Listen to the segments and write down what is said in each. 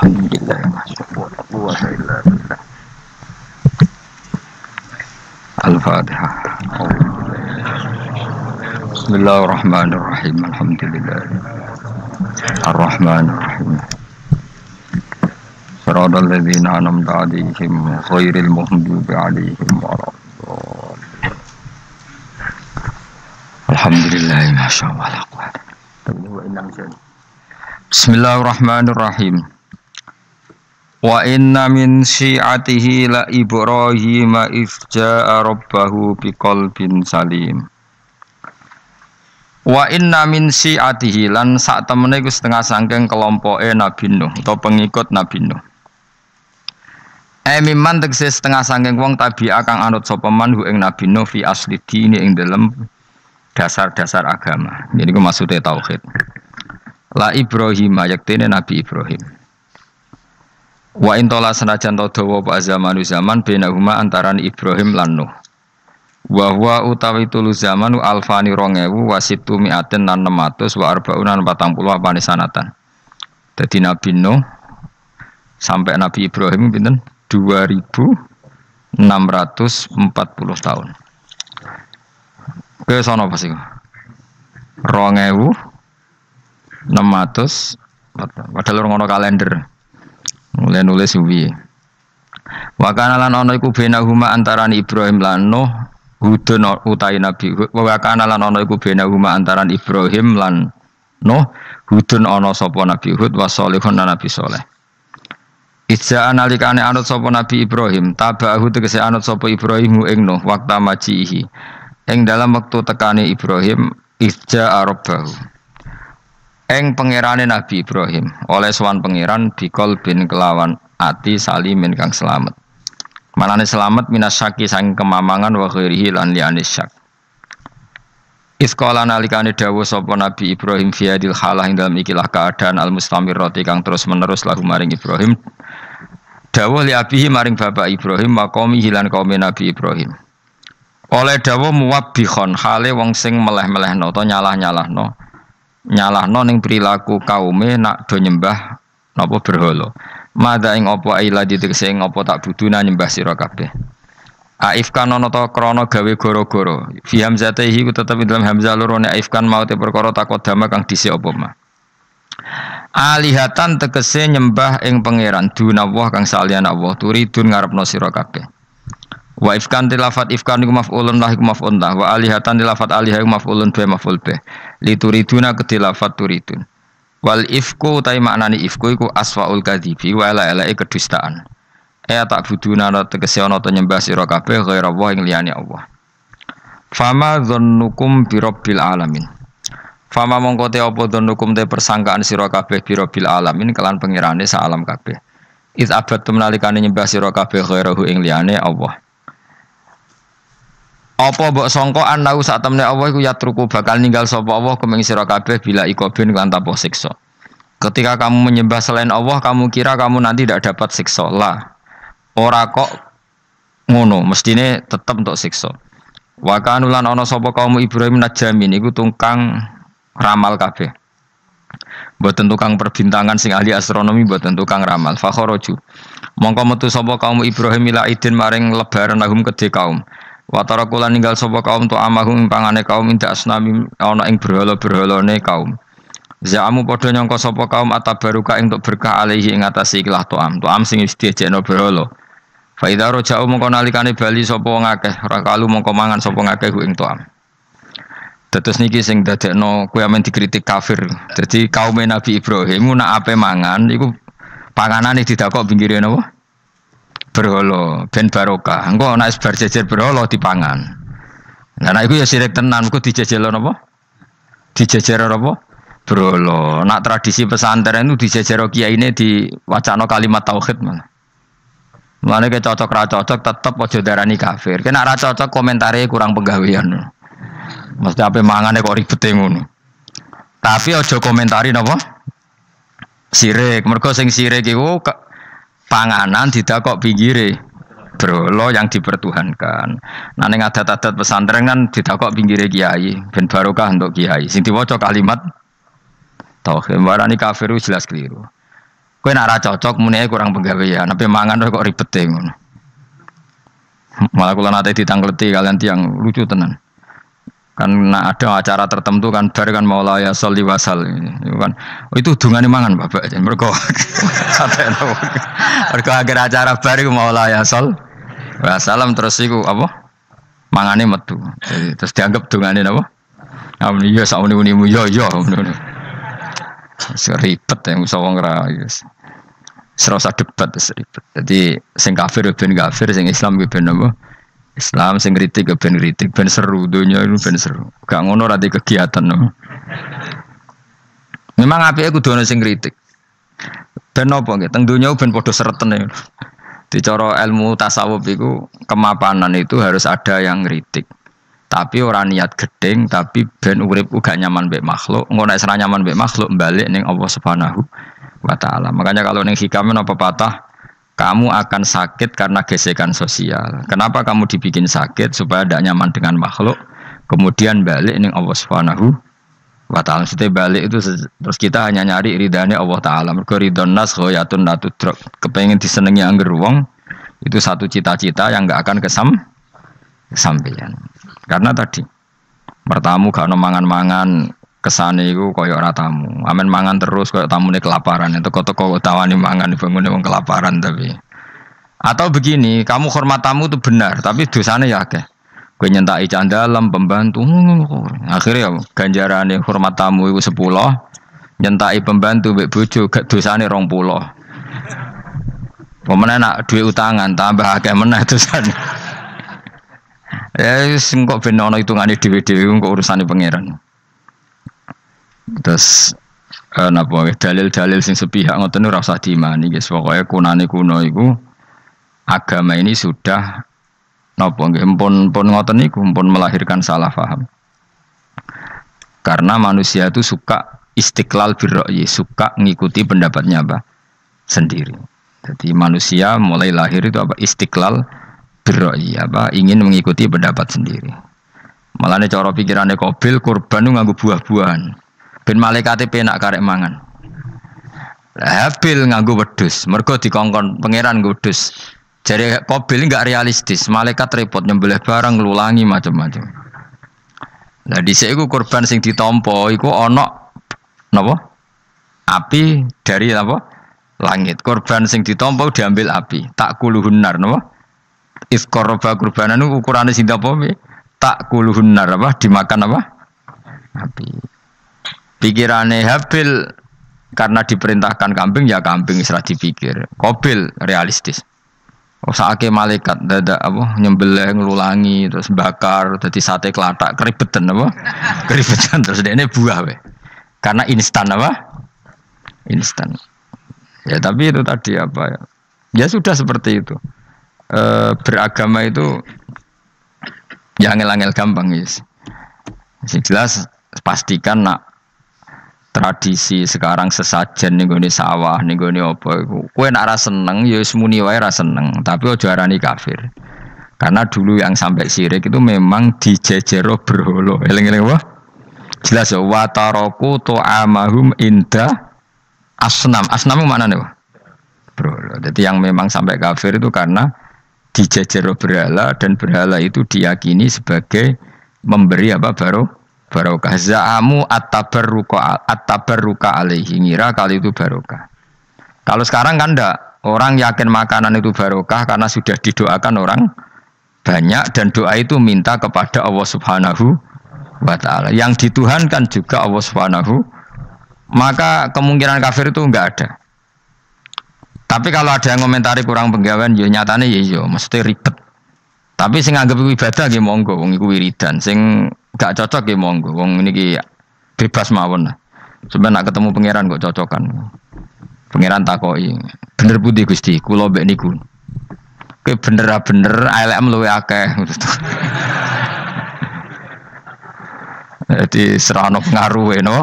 Alhamdulillah, la quwwata illa billah. Al-Fatihah. Bismillahirrahmanirrahim. Alhamdulillah. Ar-Rahmanir-Rahim. Shiratal ladzina an'amta 'alaihim ghairil maghdubi 'alaihim waladdallin. Alhamdulillah, masyaallah la quwwata. Bismillahirrahmanirrahim. Wa inna min syi'atihi la Ibrahim ifja'a rabbahu biqalbin salim. Wa inna min syi'atihi lan sak temene iku setengah sangking kelompoke Nabi Nuh atau pengikut Nabi Nuh. Mimman tegese setengah sangking wong tabi'a kang anut sapa man hu ing Nabi Nuh fi asli dini ing dalem dasar-dasar agama. Jadi ku maksude tauhid. La Ibrahim yaktene Nabi Ibrahim. Wa intola senajan to dawa apa zaman benahuma antaran Ibrahim lan Nuh. Wa huwa utawi tulu zaman alfani 2000 wa situ mi'atin lan 600 wa arba'unan 40 apane sanatan. Dadi Nabi Nuh sampai Nabi Ibrahim pinten 2640 tahun. Ke sono pas iku. 2600 padahal ngono kalender. Mulai nulis suwi. Wa kana lan ana iku benahuma antaran Ibrahim lan Nuh hudun utai Nabi. Wa kana lan ana iku benahuma antaran Ibrahim lan Nuh hudun ana sapa Nabi Hud wa sholihun Nabi saleh. Idza analikane anut sapa Nabi Ibrahim, tabahu tegese anut sapa Ibrahim ing Nuh waktu majihi. Ing dalam waktu tekane Ibrahim idza rabbahu. Eng pangerane Nabi Ibrahim oleh sowan pangeran bikol bin kelawan ati salimin kang selamat. Manane selamat minasyaki saking kemamangan wa ghairihi lan liyane syak. Isqala nalikane dawuh sapa Nabi Ibrahim fi hadil halah ing dalam ikilah keadaan al mustamirrati kang terus menerus lahu maring Ibrahim. Dawuh li abihi maring bapak Ibrahim maqami hilan kaum Nabi Ibrahim. Oleh dawuh muwabbihon hale wong sing meleh-melehno utawa nyalah-nyalahno ning perilaku kaume nak do nyembah napa berhala. Madha ing apa aila ditegese ing apa tak buduna nyembah sira kabeh. Aifkan ana ta krana gawe goro-goro. Fi hamzatihi ku tetep dalam hamzah loro nek aifkan mau te perkara takodama kang dhisik apa mah. Alihatan tegese nyembah ing pangeran dunawah kang saliyane Allah turidun ngarepno sira kabeh. Wa ifkan tilafat ifkan iku maf'ulun lah iku maf'ul lah wa alihatan tilafat alihah iku maf'ulun bi maf'ul bih lituriduna ketilafat turidun wal ifku ta maknane ifku iku aswaul kadzibi wa la kedustaan tak buduna tegese ana ta nyembah sira kabeh ghaira Allah ing liyane Allah. Fama dzannukum bi rabbil alamin. Fama mongko te apa dzannukum te persangkaan sira kabeh bi rabbil alamin kelan pengirane sak alam kabeh. Iz abadtum nalikane nyembah sira kabeh ghairahu ing liyane Allah. Apa mbok sangka anau sak temne Allah iku yatruku bakal ninggal sapa Allah kumeng sira kabeh bila ikobin kan tanpa siksa. Ketika kamu menyembah selain Allah, kamu kira kamu nanti tidak dapat siksa. Lah. Ora kok ngono, mestine tetep untuk siksa. Wa kanulan ana sapa kaum Ibrahim najamin iku tukang ramal kabeh. Mboten tukang perbintangan sing ahli astronomi, mboten tukang ramal. Fa kharaju. Mongko metu sapa kaum Ibrahim ila idin maring lebaran lahum kedhe kaum. Wa tarakulan ninggal sapa kaum tu amahum pangane kaum inda asnami ana ing berhala-berhalane kaum. Zaamu padha nyangka sapa kaum atabaruka entuk berkah alaihi ing atase ikhlas to'am sing wis diejekno berhala. Fa idza raja'u mongko nalikane bali sapa wong akeh rakalu mongko mangan sapa ngakeh ing to'am. Dados niki sing dadekno kowe amen dikritik kafir. Dadi kaum Nabi Ibrahim nak ape mangan iku panganane didakok pinggire napa? Berhala ben barokah. Engko nek bar jejer berhala dipangan. Lah nek iku ya sirik tenan, engko dijejelo napa? Dijejero apa? Berhala. Nak tradisi pesantren itu dijejero kiyaine diwacana kalimat tauhid malah. Mulane ke cocok ra cocok tetep aja darani kafir. Nek ra cocok komentare kurang penggawean. Mesti ape mangane kok ribete ngono. Tapi aja komentari napa? Sirik. Mergo sing sirik iku panganan didakok pinggire berhala yang dipertuhankan. Nah ning adat-adat pesantren kan didakok pinggire kiai ben barokah untuk kiai. Sing diwaca kalimat tauhid. Warani kafir jelas keliru. Kowe nek ora cocok muni kurang penggawean, tapi mangan kok ribet e ngono. Malah kula nate ditangkleti kalian tiang lucu tenan. Kan ada acara tertentu kan bar kan maulaya sholli wasal itu kan itu dungane mangan Bapak mergo sateno mergo akhir acara bar iku maulaya shol wasalam terus iku apa mangane metu jadi, terus dianggap dungane apa amun iya sak muni-munimu yo ngono ribet yang usah wong ra serasa debat ribet jadi sing kafir ben kafir sing Islam ben apa Islam sing kritik ben kritik ben seru dunia itu ben seru gak ngono ra kegiatan no. Memang apike kudu ana sing kritik ben apa nggih teng dunia ben padha sereten di cara ilmu tasawuf iku kemapanan itu harus ada yang kritik tapi ora niat gedeng tapi ben urip uga nyaman mbek makhluk ngono nek ora nyaman mbek makhluk balik ning Allah Subhanahu wa taala makanya kalau ning hikam apa patah kamu akan sakit karena gesekan sosial. Kenapa kamu dibikin sakit supaya tidak nyaman dengan makhluk? Kemudian balik ning Allah Subhanahu wa taala. Maksudnya balik itu terus kita hanya nyari ridhanya Allah taala. Mergo ridhon nas ghayatun la tudrak. Kepengin disenengi angger wong itu satu cita-cita yang enggak akan kesampaian. Karena tadi bertamu gak ono mangan-mangan kesane iku koyo ora tamu. Amen mangan terus koyo tamune kelaparan. Teko-teko tawani mangan bangune wong kelaparan tapi. Atau begini, kamu hormat tamu itu benar, tapi dosane ya akeh. Kowe nyentak candalem pembantu. Akhirnya ganjarane hormat tamu iku 10, nyentak pembantu mbek bojo gak dosane 20. Pemene nak duwe utangan tambah akeh meneh dosane. Ya sing kok ben ono hitungane dhewe-dhewe kok urusane pangeran. Terus napa dalil-dalil sing sepihak ngoten ora usah diimani guys pokoke kunane kuno iku agama ini sudah napa nggih pun ngoten niku pun melahirkan salah paham karena manusia itu suka istiqlal birra'yi suka ngikuti pendapatnya apa sendiri jadi manusia mulai lahir itu apa istiqlal birra'yi apa ingin mengikuti pendapat sendiri malah nek cara pikirane Qabil kurban nganggo buah-buahan ben malaikate penak karek mangan. Habil nganggo wedhus, mergo dikongkon pangeran nggo wedhus. Jare Qabil enggak realistis, malaikat repot nyembelih barang nglulangi macam-macam. Lah dhisik iku kurban sing ditampa iku ana napa? Api dari apa? Langit. Kurban sing ditampa diambil api. Tak kuluhunnar napa? Isqaraba kurbanan ukurane sing apa? Tak kuluhunnar apa? Dimakan apa? Api. Pikirannya Habil karena diperintahkan kambing ya kambing isra dipikir. Qabil realistis. Oh saake malaikat dadak apa nyembelih nglulangi terus bakar dadi sate klathak keribetan apa? Keribetan terus dene buah we. Karena instan apa? Instan. Ya tapi itu tadi apa ya? Ya sudah seperti itu. Beragama itu ya angel-angel gampang guys. Sing jelas pastikan nak tradisi sekarang sesajen ning gone sawah ning gone apa iku kowe nek ora seneng ya wis muni wae ora seneng tapi aja arani kafir karena dulu yang sampai syirik itu memang dijejero berhala eling-eling apa jelas ya wa taraku tu'amahum inda asnam mana nih berhala jadi yang memang sampai kafir itu karena dijejero berhala dan berhala itu diyakini sebagai memberi apa barokah za'amu at-tabarruka alaihi ngira kali itu barokah. Kalau sekarang kan enggak, orang yakin makanan itu barokah karena sudah didoakan orang banyak dan doa itu minta kepada Allah Subhanahu wa taala. Yang dituhankan juga Allah Subhanahu, maka kemungkinan kafir itu enggak ada. Tapi kalau ada yang komentari kurang penggawean ya nyatane ya iya, mesti ribet. Tapi sing anggap ibadah nggih monggo wong iku wiridan, sing gak cocok ya monggo wong niki bebas mawon lah. Sampeyan nak ketemu pangeran kok cocokan. Pangeran takoki, bener budi Gusti, kula mbek niku. Kowe bener elek luwe akeh. Jadi serana pengaruhe no.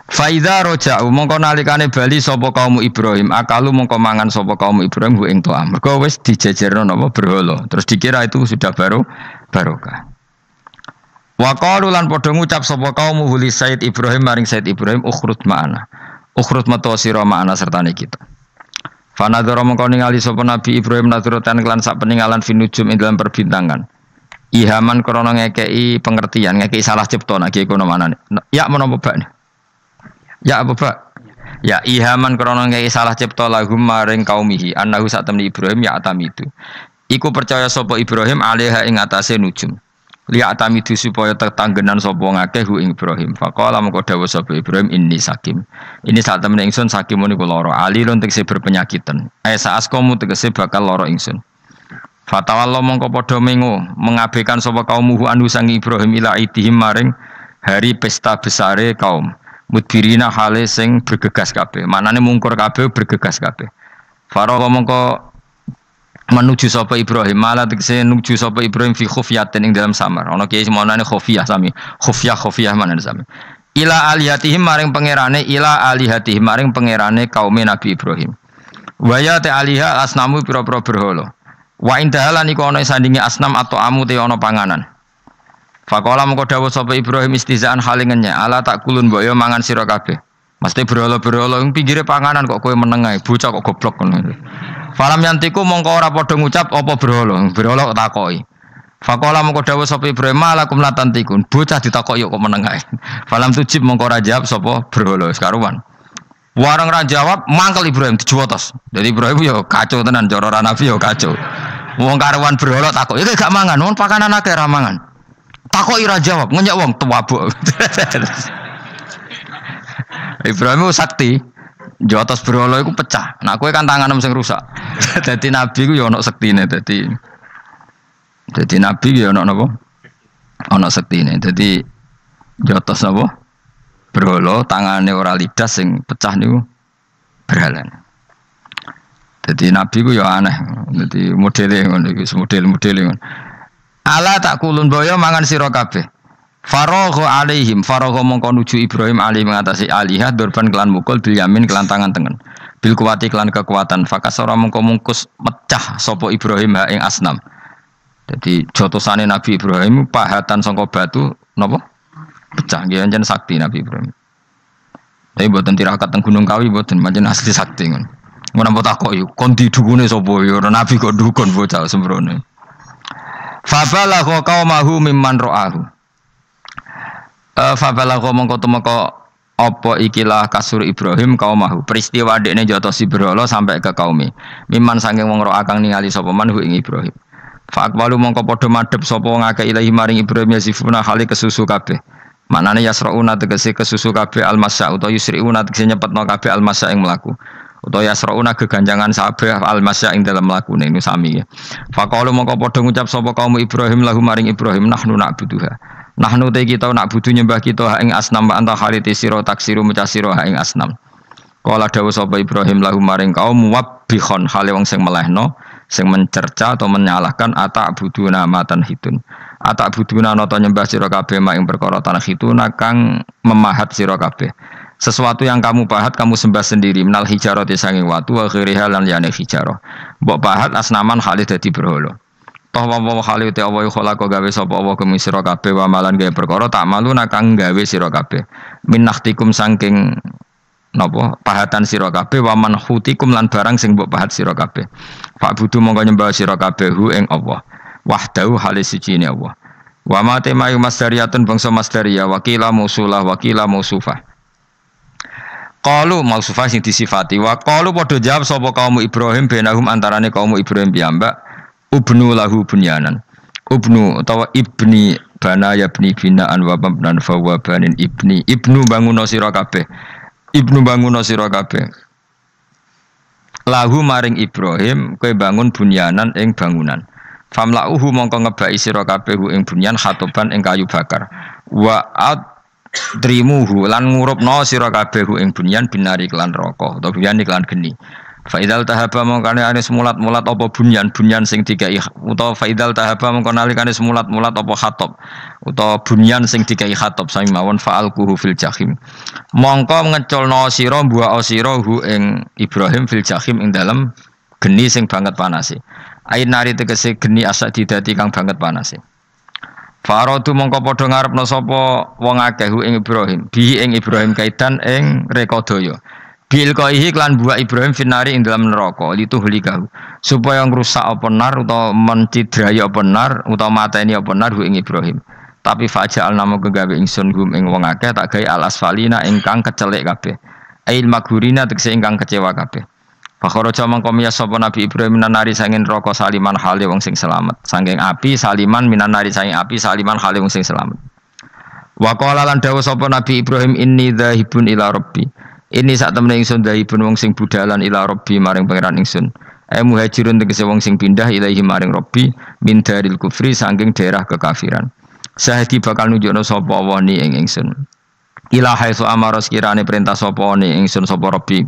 Faidha roja'u mongko nalikane bali sapa kaum Ibrahim akalu mongko mangan sapa kaum Ibrahim ing to'am. Mergo wis dijejerno napa berhala. Terus dikira itu sudah barokah. Wa qalu lan padha ngucap sapa kaum huli Said Ibrahim maring Said Ibrahim ukhrut ma'ana. Ukhrut metu sira ma'ana sertane kita. Fanadzara mengko ningali sapa Nabi Ibrahim nadrotan kelan sak peninggalan finujum ing dalam perbintangan. Ihaman krana ngekeki pengertian, ngekeki salah cipta nek kono manane. Ya menapa bak? Ya apa bak? Ya ihaman krana ngekeki salah cipta lahum maring kaumihi annahu sak temni Ibrahim ya atamidu. Iku percaya sapa Ibrahim alaiha ing atase nujum. Liya atamidu supaya tetanggenan sapa ngakeh hu ing Ibrahim. Faqala mengko dawuh sapa Ibrahim inni sakim. Ini sak temene ingsun sakim niku lara. Alilun tegese berpenyakitan. Esa askomu tegese bakal lara ingsun. Fatawallah mongko padha mengo mengabaikan sapa kaumuhu anu sang Ibrahim ila idihim maring hari pesta besare kaum. Mudbirina hale sing bergegas kabeh. Manane mungkur kabeh bergegas kabeh. Faragha mongko menuju sapa Ibrahim malah tegese nuju sapa Ibrahim fi khufyatin ing dalam samar ana kiye semonane khufiyah sami khufyah manane sami ila alihatihim maring pangerane ila alihatihim maring pangerane kaum Nabi Ibrahim wa ya ta aliha asnamu pira-pira berhala wa indahalan iku ana sandinge asnam atau amu te ana panganan faqala mengko dawuh sapa Ibrahim istizaan halingennya ala tak kulun mbok yo mangan sira kabeh mesti berhala-berhala ing pinggire panganan kok kowe meneng ae bocah kok goblok ngono. Falam yantiku mongko ora padha ngucap apa berhala. Berhala kok takoki. Faqala mongko dawuh sapa Ibrahim malakum latantikun. Bocah ditakoki kok meneng ae. Falam tujib mongko ora jawab sapa berhala sekaruan. Warang ra jawab mangkel Ibrahim dijuwotos. Jadi Ibrahim yo kacau tenan cara ora nabi yo kacau. Wong karuan berhala takoki, "Iki gak mangan, wong pakanan akeh ra mangan." Takoki ra jawab, ngenyek wong tuwabuk. Ibrahim sakti. Jotos berhala iku pecah. Nah kowe kan tanganem sing rusak. Dadi nabi ku ya ana sektine dadi nabi ya ana napa? Ana sektine. Dadi jotos napa? Berhala tangane ora lidas sing pecah niku berhalan. Dadi nabi ku ya aneh. Dadi modele ngono iku model-modele ngono. Ala tak kulun boyo mangan sira kabeh. Faragha alaihim faragha mongko nuju Ibrahim alih mengatasi alihah durban kelan mukul bil yamin kelan tangan tengen bil kuwati kelan kekuatan fakasara mongko mungkus mecah sapa Ibrahim ha ing asnam. Jadi jotosane Nabi Ibrahim pahatan saka batu napa pecah nggih anjen sakti Nabi Ibrahim. Tapi mboten tirakat teng Gunung Kawi mboten pancen asli sakti ngono. Ngono mbok takoki kon didukune sapa ya Nabi kok dukun bocah sembrono. Fabalagha qaumahu mimman ra'ahu. Fabalagha mongko temeka apa ikilah kasur Ibrahim kaumahu peristiwa dekne jotosi berhala sampai ke kaumi miman saking wong ro akang ningali sapa manhu ing Ibrahim fa aqwalu mongko padha madhep sapa wong akeh ilahi maring Ibrahim yasifuna hale kesusu kabeh manane yasrauna tegese kesusu kabeh almasya utawa yusriuna tegese nyepetno kabeh almasya ing mlaku utawa yasrauna geganjangan sabeh almasya ing dalam mlakune niku sami ya fa qalu mongko padha ngucap sapa kaum Ibrahim lahu maring Ibrahim nahnu na'buduha nahnu te kita nak butuh nyembah kita ing asnam anta khaliti sira taksiru mecah sira ing asnam. Kala dawuh sapa Ibrahim lahum maring kaum wabbihon hale wong sing melehno sing mencerca atau menyalahkan atak buduna matan hitun. Atak buduna nata nyembah sira kabeh mak ing perkara tanah hitun kang memahat sira kabeh. Sesuatu yang kamu pahat kamu sembah sendiri minal hijarati sanging watu wa ghairiha lan liyane hijarah. Mbok pahat asnaman hale dadi berhala. Toh wa khali te Allah khalaqa gawe sapa Allah kemi sira kabeh wa malan gawe perkara tak malu nakang gawe sira kabeh minnakhtikum saking napa pahatan sira kabeh wa manhutikum lan barang sing mbok pahat sira kabeh fa budu mongko nyembah sira kabeh hu ing Allah wahdahu halis siji ne Allah wa ma temayu masdariyatun bangsa masdariyah wakila mausulah wakila mausufah qalu mausufah sing disifati wa qalu padha jawab sapa kaum Ibrahim benahum antarane kaum Ibrahim piyambak ubnu lahu bunyanan ubnu utawa ibni bana ya bni binaan wa babnan fa wa banin ibnu banguno sira kabeh lahu maring Ibrahim kowe bangun bunyanan ing bangunan famlauhu mongko ngebaki sira kabeh ing bunyan khatoban ing kayu bakar wa adrimuhu lan ngurupno sira kabeh ing bunyan binari kelan neraka utawa bunyan iklan geni faidal tahaba mongkane ane mulat-mulat apa bunyan sing dikai utawa faidal tahaba mongkone alikane mulat-mulat apa khatab utawa bunyan sing dikai khatab sami mawon fa'alquhu fil jahim mongko ngeculno sira mbuak sira hu ing Ibrahim fil jahim ing dalem geni sing banget panase ain nari tegese geni asak didati kang banget panase Faradu mongko padha ngarepno sapa wong akeh ing Ibrahim bi ing Ibrahim kaitan ing rekodaya Bil qaihi klan buah Ibrahim finari ing dalam neraka lituhlikahu supaya ngrusak apa nar utawa mencidrai apa nar utawa mateni apa nar ing Ibrahim. Tapi faja'al namo kegawe ingsun hum ing wong akeh tak gawe al asfalina ingkang kecelek kabeh. Ail maghurina tegese ingkang kecewa kabeh. Fakharaja mangko miyas sapa Nabi Ibrahim minanari sanging neraka saliman hale wong sing selamat. Sanging api saliman minanari sanging api saliman hale wong sing selamat. Wa qala lan dawuh sapa Nabi Ibrahim inni dzahibun ila rabbi. Ini sak temene ingsun dzahibun wong sing budalan ila rabbi maring pangeran ingsun. Muhajirun tegese wong sing pindah ilahi maring rabbi min daril kufri sanging daerah kekafiran. Sahidi bakal nunjukno sapa wa ni ing ingsun. Ila haitsu amara sekirane perintah sapa ni ingsun sapa rabbi.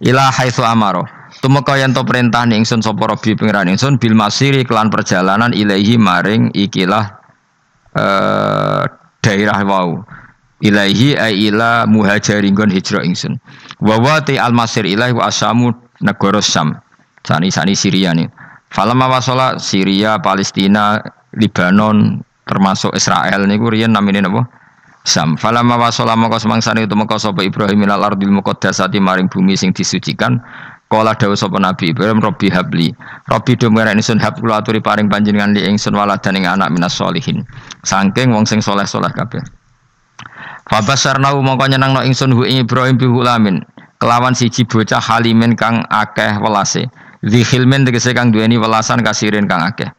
Ila haitsu amara tumeka yen to perintah ni ingsun sapa rabbi pangeran ingsun bil masiri kelan perjalanan ilahi maring ikilah daerah wau. Ilaihi ay ila muhajirin hijrah ingsun. Wa wati al masir ilahi wa asamu negara Syam. Sani Syria nih. Falamma wasala Syria, Palestina, Libanon termasuk Israel niku riyen namine napa? Syam. Falamma wasala maka semangsane tumeka sapa Ibrahim ilal ardil muqaddasati maring bumi sing disucikan. Kala dawuh sapa Nabi Ibrahim Rabbi habli. Rabbi do merek ingsun hab kula aturi paring panjenengan li ingsun waladan ing anak minas solihin. Saking wong sing saleh-saleh kabeh. Fabasarnau mongko nyenengno ingsun hu ing Ibrahim bi hulamin kelawan siji bocah halimin kang akeh welase dzihilmin tegese kang duweni welasan kasirin kang akeh.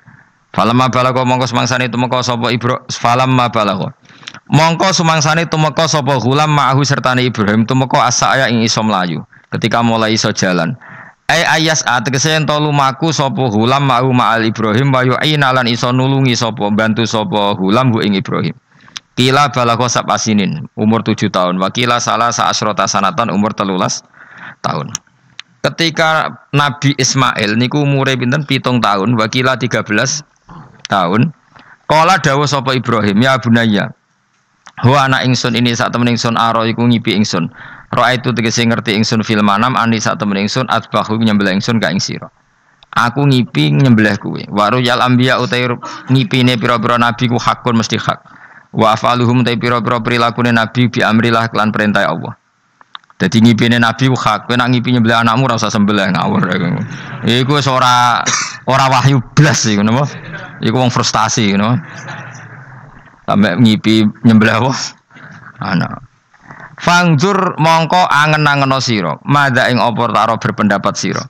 Falamma balagha mongko sumangsane tumeka sapa Ibrahim falamma balagha mongko sumangsane tumeka sapa hulam ma'ahu sertane Ibrahim tumeka asaya ing iso mlayu ketika mulai iso jalan ayas tegese yen to lumaku sapa hulam ma'ahu ma'al Ibrahim wa yu'ina lan iso nulungi sapa bantu sapa hulam hu ing Ibrahim. Kila balagha sab'asinin umur 7 tahun. Wakila salah sa'asrota sanatan umur 13 tahun. Ketika Nabi Ismail niku umure pinten 7 tahun, wakila 13 tahun. Kala dawuh sapa Ibrahim, ya bunayya. Ho anak ingsun ini sak temen ingsun aro iku ngipi ingsun. Roa itu tegese ngerti ingsun fil manam ani sak temen ingsun atbahu nyembelih ingsun ka ing sira. Aku ngipi nyembelih kuwe. Waru yal anbiya utai ngipine pira-pira nabi ku hakun mesti hak. Wa afaluhum ta pira-pira prilakune nabi bi amrillah lan perintah Allah. Dadi ngipine nabi ku hak, kowe nak ngipi nyembelih anakmu ora usah sembelih ngawur. Iku wis ora wahyu blas iku napa? Iku wong frustasi ngono. Sampai ngipi nyembelih apa? Anak. Fangzur mongko angen-angeno sira, madha ing apa taro berpendapat sira.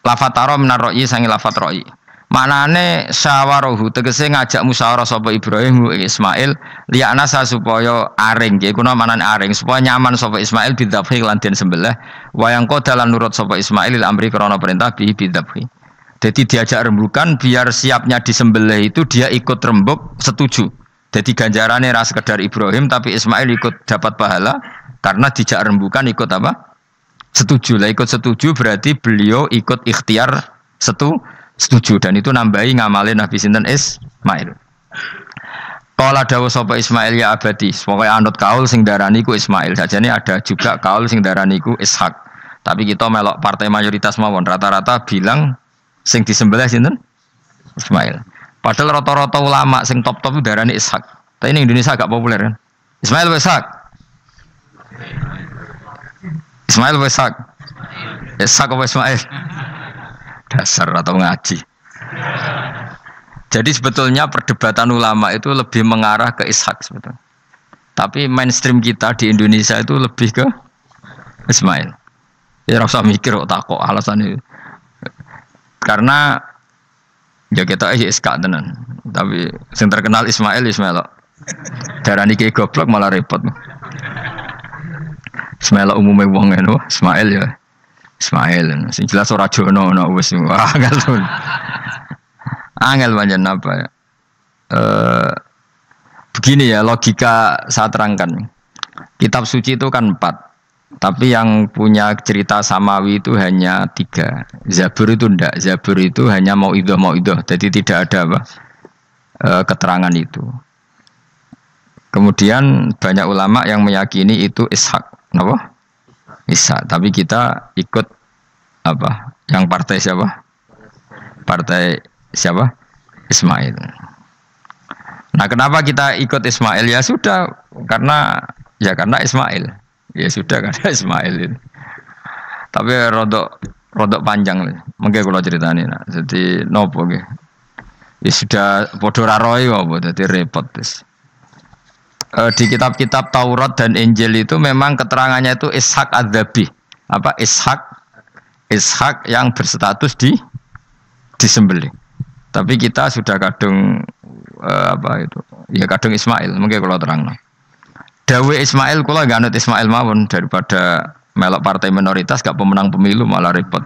Lafat taro minar ra'i sangi lafat ra'i. Manane syawaruhu tegese ngajak musyawarah sapa Ibrahim Ismail liyana supaya aring nggih kuna manane aring supaya nyaman sapa Ismail bidzabhi lan den sembelih wayang kodalan nurut sapa Ismail amri krana perintah bidzabhi. Jadi diajak rembukan biar siapnya disembelih itu dia ikut rembuk setuju. Jadi ganjarannya ras sekedar Ibrahim tapi Ismail ikut dapat pahala karena dijak rembukan ikut apa? Setuju. Lah ikut setuju berarti beliau ikut ikhtiar setuju dan itu nambahi ngamalin Nabi sinten Ismail. Kala dawuh sapa Ismail ya abadi, pokoke anut kaul sing darani ku Ismail. Sajane ada juga kaul sing darani ku Ishak. Tapi kita melok partai mayoritas mawon rata-rata bilang sing disembelih sinten? Ismail. Padahal rata-rata ulama sing top-top darani Ishak. Tapi ini Indonesia agak populer kan. Ismail wa Ishak. Ismail wa Ishak. Ishak apa Ismail? Dasar atau ngaji. Jadi sebetulnya perdebatan ulama itu lebih mengarah ke Ishak sebetulnya. Tapi mainstream kita di Indonesia itu lebih ke Ismail. Ya rasa mikir kok takok alasan itu. Karena ya kita Ishak tenan. Tapi yang terkenal Ismail. Darani ki goblok malah repot. Ismail umumnya wong ngono, Ismail ya. Ismail, sing jelas ora jono ana wis angel. Angel pancen apa ya? Begini ya logika saya terangkan. Kitab suci itu kan 4. Tapi yang punya cerita samawi itu hanya 3. Zabur itu ndak. Zabur itu hanya mauidhah. Jadi tidak ada apa? Keterangan itu. Kemudian banyak ulama yang meyakini itu Ishak. Kenapa? Ishak. Tapi kita ikut apa? Yang partai siapa? Partai siapa? Ismail. Nah, kenapa kita ikut Ismail? Ya sudah, karena Ismail. Ya sudah karena Ismail itu. Tapi rodok panjang. Mengke kula critani. Nah. Jadi nopo nggih. Ya sudah padha ra roe apa dadi repot wis. Di kitab-kitab Taurat dan Injil itu memang keterangannya itu Ishak Adzabi. Apa Ishak yang berstatus disembelih. Tapi kita sudah kadung apa itu? Ya kadung Ismail, mungkin kalau terang. Dawe Ismail kula gak anut Ismail mawon daripada melok partai minoritas gak pemenang pemilu malah repot.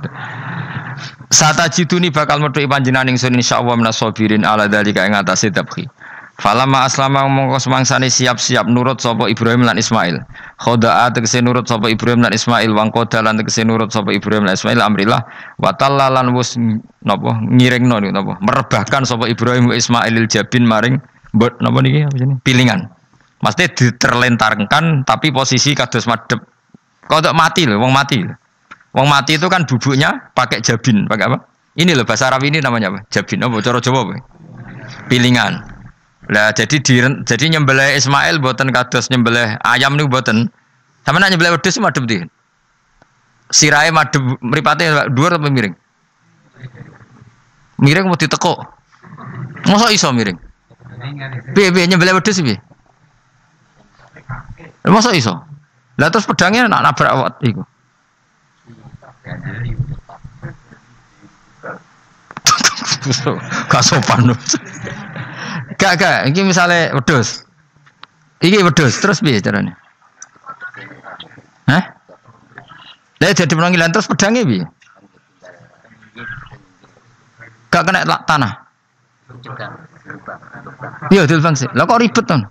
Satajiduni bakal metu panjenengan ingsun insyaallah menasabirin ala dzalika ing atase dabhi. Falamma aslama mongko semangsane siap-siap nurut sapa Ibrahim lan Ismail. Khoda'a tegese nurut sapa Ibrahim lan Ismail wangkoda lan tegese nurut sapa Ibrahim lan Ismail amrillah wa tallalan wus napa ngiringno niku napa merebahkan sapa Ibrahim wa Ismailil jabin maring mbot napa niki apa jenenge pilingan. Mesti diterlentarkan tapi posisi kados madhep. Kodok mati lho, wong mati. Wong mati itu kan bubuknya pakai jabin, pakai apa? Ini loh bahasa Arab ini namanya apa? Jabin apa cara Jawa apa? Pilingan. Lah jadi nyembelih Ismail boten kados nyembelih ayam niku boten. Sampeyan nyembelih wedhus madhep ndi? Sirahe madhep mripate dhuwur apa miring? Miring mau ditekuk. Mosok iso miring? Piye nyembelih wedhus piye? Mosok iso? Lah terus pedangnya nak nabrak awak iku. Gak sopan. Gak, ini misalnya wedhus. Iki wedhus, terus piye carane? Hah? Lah jadi penanggilan terus pedangnya piye? Gak kena tanah. Iya, dilbang sih. Lah kok ribet ton?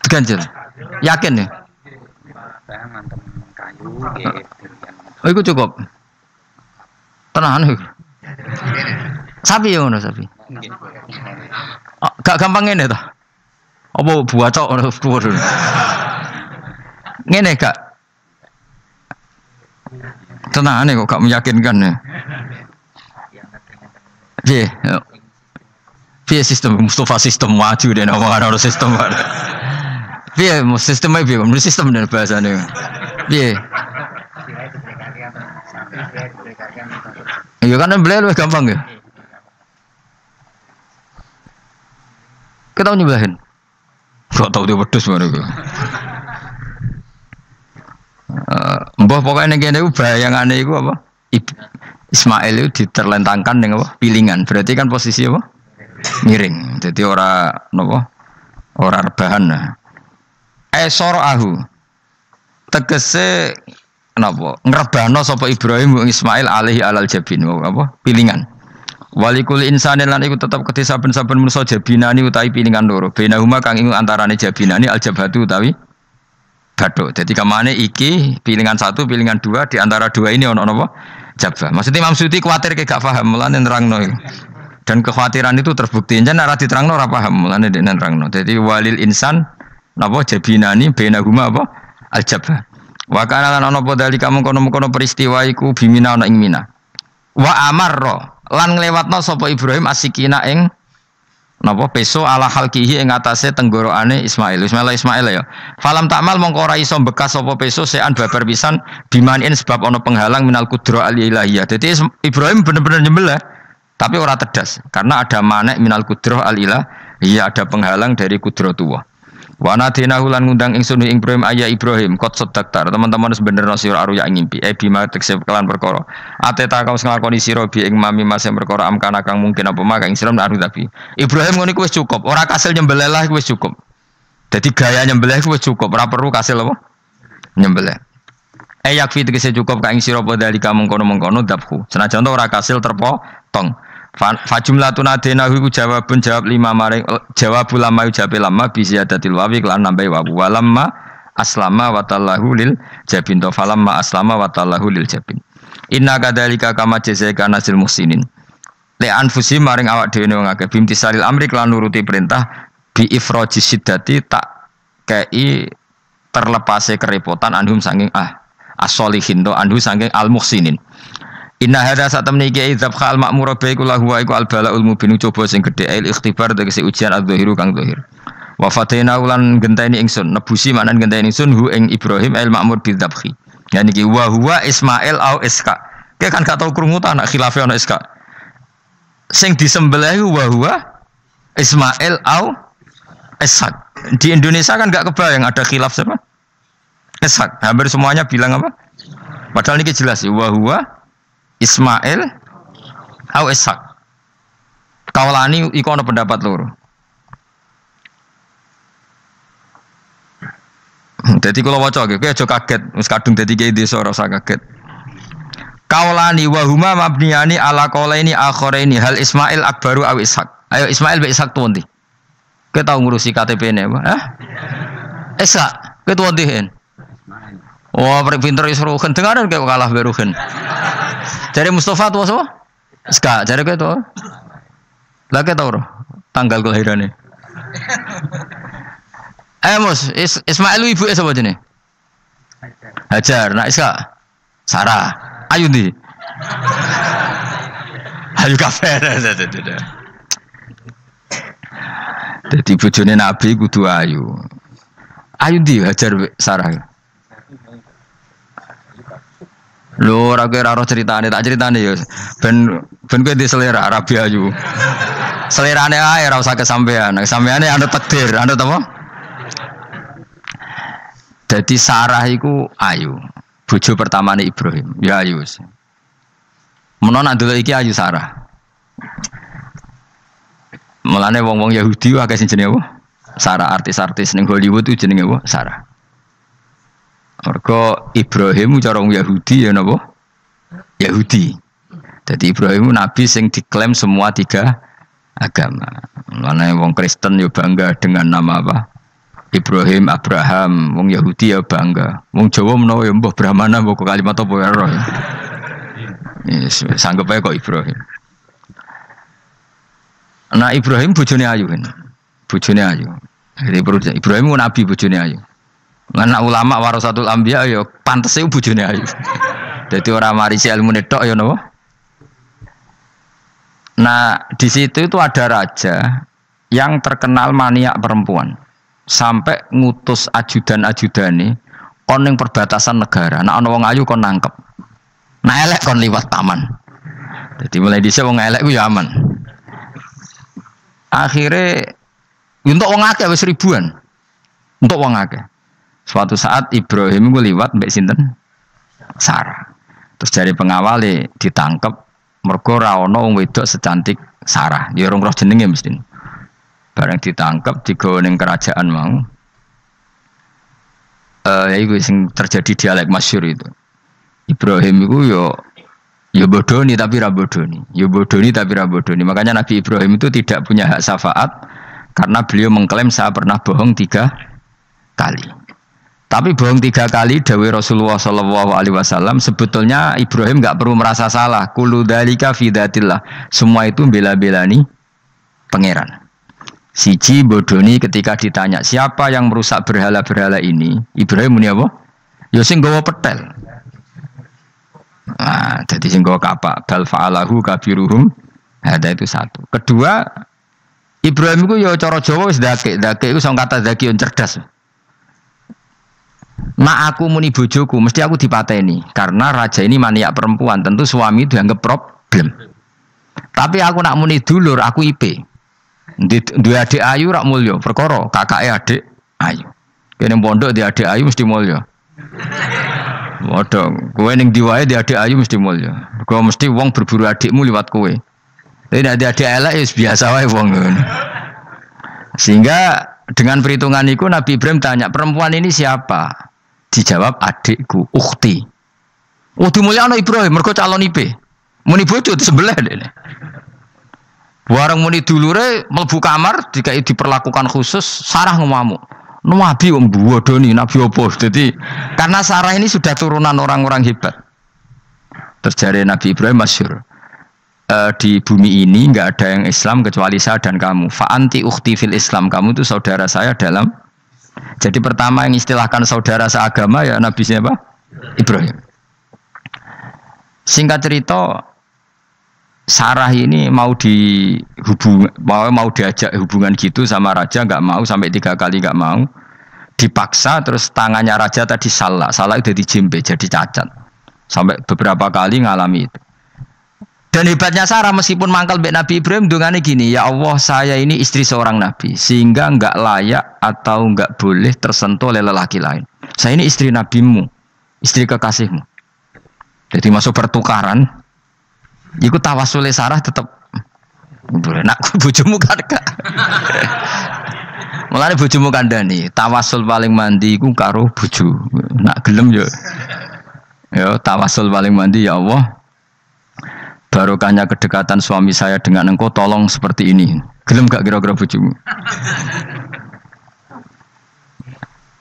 Ganjil. Yakin ya? Oh, itu cukup. Tenahan iku. Sapi ya ngono sapi. Oh, gak gampang ngene to. Apa buacok ngono kuwi. Ngene gak. Tenane kok gak meyakinkan ya. Piye? Piye sistem Mustafa sistem maju deh ngomong sistem. Piye sistemnya piye? Menurut sistem dan bahasane. Piye? Iya kan beliau lebih gampang ya. Kita nyembelahin. Gak tahu dia wedhus mana gue. Mbah pokoknya gini gue bayangane gue apa? Ismail itu diterlentangkan dengan apa? Pilingan. Berarti kan posisi apa? Miring. Jadi ora rebahan. Soro'ahu tegese napa ngrebano sapa Ibrahim Ismail alaihi alal jabin apa pilingan walikul insanin lan iku tetep kedhe saben-saben manusa jabinani utawi pilingan loro benahuma kang ing antarane jabinani aljabatu utawi bathuk dadi kamane iki pilingan 1 pilingan 2 di antara dua ini ono napa jabah maksudnya Imam Suyuti kuwatir gak paham mulane nerangno dan kekhawatiran itu terbukti jan ora diterangno ora paham mulane nek nerangno dadi walil insan napa jabinani benahuma apa aljabah wa kana lan ana apa dalika mengkono-mengkono peristiwa iku bimina ana ing Mina wa amarra lan nglewatno sapa Ibrahim asikina ing napa peso ala halqihi ing atase tenggorokane Ismail ya falam takmal mongko ora iso bekas sapa peso sean babar pisan bimanin sebab ana penghalang minal qudra al ilahiyah dadi Ibrahim bener-bener nyembelih tapi ora tedas karena ada manek minal qudra al ilahiyah ada penghalang dari qudratullah. Wa nadinahu lan ngundang ingsun ing Ibrahim ayah Ibrahim kot sedaktar teman-teman wis bener sira aruya ngimpi bima tekse kelan perkara ateta kaum sing nglakoni sira bi ing mami mase perkara amkana kang mungkin apa mak ing sira aru tapi Ibrahim ngono iku wis cukup ora kasil nyembelih lah iku wis cukup dadi gaya nyembelih iku wis cukup ora perlu kasil apa nyembelih yakfi tekse cukup ka ing sira padhalika mengkono-mengkono dabhu senajan ora kasil terpotong Fajumlatun adenahu iku jawab 5 maring jawab ulama jawab lama bi ziyadatil wawi lan nambahi wawu walamma aslama wa tallahu lil jabin to falamma aslama wa tallahu lil jabin inna kadzalika kama jazaika nasil muhsinin li anfusi maring awak dhewe wong akeh bimtisalil amri lan nuruti perintah bi ifraji siddati tak kei terlepase kerepotan anhum saking as-solihin to anhu saking al muhsinin. Inna hadza satamni ki idzab khal ma'mur baiku lahu wa iku al balaul mubin coba sing gedhe il ikhtibar tegese ujian adzahiru kang zahir. Wa fataina ulan genteni ingsun nebusi manan genteni ingsun hu ing Ibrahim al ma'mur bidzabhi. Ya niki wa huwa Ismail au Ishaq. Kayak kan gak tau krungu ta anak khilafe ana Ishaq. Sing disembelih wa huwa Ismail au Ishaq. Di Indonesia kan gak kebayang ada khilaf siapa? Ishaq. Hampir semuanya bilang apa? Padahal niki jelas wa huwa Ismail au Ishaq. Kaulani iku ana pendapat loro. Jadi kalau waca gitu, aja kaget, wis kadung dadi kiai desa ora usah kaget. Kaulani wa huma mabniyani ala qaulaini akharaini hal Ismail akbaru aw Ishaq. Ayo Ismail be Ishaq tuh ndi? Kowe tau ngurusi KTP-ne apa? Hah? Ishaq, kowe tuh ndi hen? Oh, pinter wis Ruhin dengaran kowe kalah be Ruhin. Jare Mustafa tuh apa? Ishaq, jare kowe tuh. Lah kowe tau ora tanggal kelahirane? Mus, Ismail ibu sapa jenenge? Hajar. Nak Ishaq? Sarah. Ayu ndi? Ayu kafe. Dadi bojone Nabi kudu ayu. Ayu ndi Hajar Sarah? Lho ora kira ora ceritane, tak ceritane ya. Ben kowe di selera Rabi ayu. Selerane ae ora usah kesampean. Kesampeane anu takdir, anu apa? Jadi Sarah iku ayu. Bojo pertamane Ibrahim, ya ayu. Menawa nak delok iki ayu Sarah. Mulane wong-wong Yahudi akeh sing jenenge apa? Sarah, artis-artis ning Hollywood itu jenenge apa? Sarah. Mergo Ibrahim cara wong Yahudi ya napa? Yahudi. Jadi Ibrahim nabi sing diklaim semua tiga agama. Mulane wong Kristen yo bangga dengan nama apa? Ibrahim, Abraham, wong Yahudi ya bangga. Wong Jawa menawa ya mbah Brahmana mbah kalimat apa ya roh. Yes, sanggep ae kok Ibrahim. Nah Ibrahim bojone ayu kan. Bojone ayu. Jadi Ibrahim ku nabi bojone ayu. Lan ulama warasatul anbiya ya pantese bojone ayu. Dadi ora marisi ilmune tok ya napa. Nah, di situ itu ada raja yang terkenal maniak perempuan. Sampai ngutus ajudan-ajudane kon ning perbatasan negara. Nek ana wong ayu kon nangkep. Nek elek kon liwat taman. Jadi mulai dhisik wong elek ku ya aman. Akhire untuk wong akeh wis ribuan. Untuk wong akeh. Suatu saat Ibrahim ku liwat mbek sinten? Sarah. Terus dari pengawale ditangkep mergo ora ana wong wedok secantik Sarah. Ya rong roh jenenge mesti. Barang ditangkap digawa ning kerajaan mau. Ya iku sing terjadi dialek masyhur itu. Ibrahim iku yo bodoni tapi ra bodoni. Yo bodoni tapi ra bodoni. Makanya Nabi Ibrahim itu tidak punya hak syafaat karena beliau mengklaim saya pernah bohong 3 kali. Tapi bohong 3 kali dawuh Rasulullah sallallahu alaihi wasallam sebetulnya Ibrahim enggak perlu merasa salah. Kullu dzalika fi dzatillah. Semua itu bela-belani pangeran. Siji bodoni ketika ditanya siapa yang merusak berhala-berhala ini, Ibrahim muni apa? Ya sing nggawa petel. Nah, jadi sing nggawa kapak bal fa'alahu kabiruhum. Ada itu satu. Kedua, Ibrahim itu ya cara Jawa wis dake itu sing kata daki cerdas. Mak aku muni bojoku mesti aku dipateni karena raja ini maniak perempuan, tentu suami dianggap problem. Tapi aku nak muni dulur aku IP. Dua adik ayu rak mulya, perkara kakake adik ayu. Kene pondok di adik ayu mesti mulya. Waduh, kowe ning diwae di adik ayu mesti mulya. Kowe mesti wong berburu adikmu liwat kowe. Tapi nek di adik elek wis biasa wae wong ngono. Sehingga dengan perhitungan itu Nabi Ibrahim tanya, perempuan ini siapa? Dijawab adikku, ukhti. Oh dimulyakno Ibrahim mergo calon IP. Muni bojo sebelah dene. Warang muni dulure mlebu kamar dikai diperlakukan khusus, Sarah ngamuk. Nabi wong bodoni, nabi opo. Jadi karena Sarah ini sudah turunan orang-orang hebat. Terjadi Nabi Ibrahim masyhur. Di bumi ini enggak ada yang Islam kecuali saya dan kamu. Fa anti ukhti fil Islam. Kamu itu saudara saya dalam. Jadi pertama yang istilahkan saudara seagama ya Nabi siapa? Ibrahim. Singkat cerita Sarah ini mau diajak hubungan gitu sama raja, nggak mau sampai 3 kali nggak mau. dipaksa terus tangannya raja tadi salah itu dijimpe jadi cacat. Sampai beberapa kali ngalami itu. Dan hebatnya Sarah meskipun mangkal mbek Nabi Ibrahim dungane gini, ya Allah saya ini istri seorang nabi sehingga enggak layak atau enggak boleh tersentuh oleh lelaki lain. Saya ini istri nabimu, istri kekasihmu. Jadi masuk pertukaran. Iku tawasule Sarah tetap boleh nak bojomu kan gak. Mulane bojomu kandhani, tawasul paling mandi iku karo bojo. Nak gelem yo. Ya tawasul paling mandi ya Allah. Barokahnya kedekatan suami saya dengan engkau tolong seperti ini. Gelem gak kira-kira bojomu?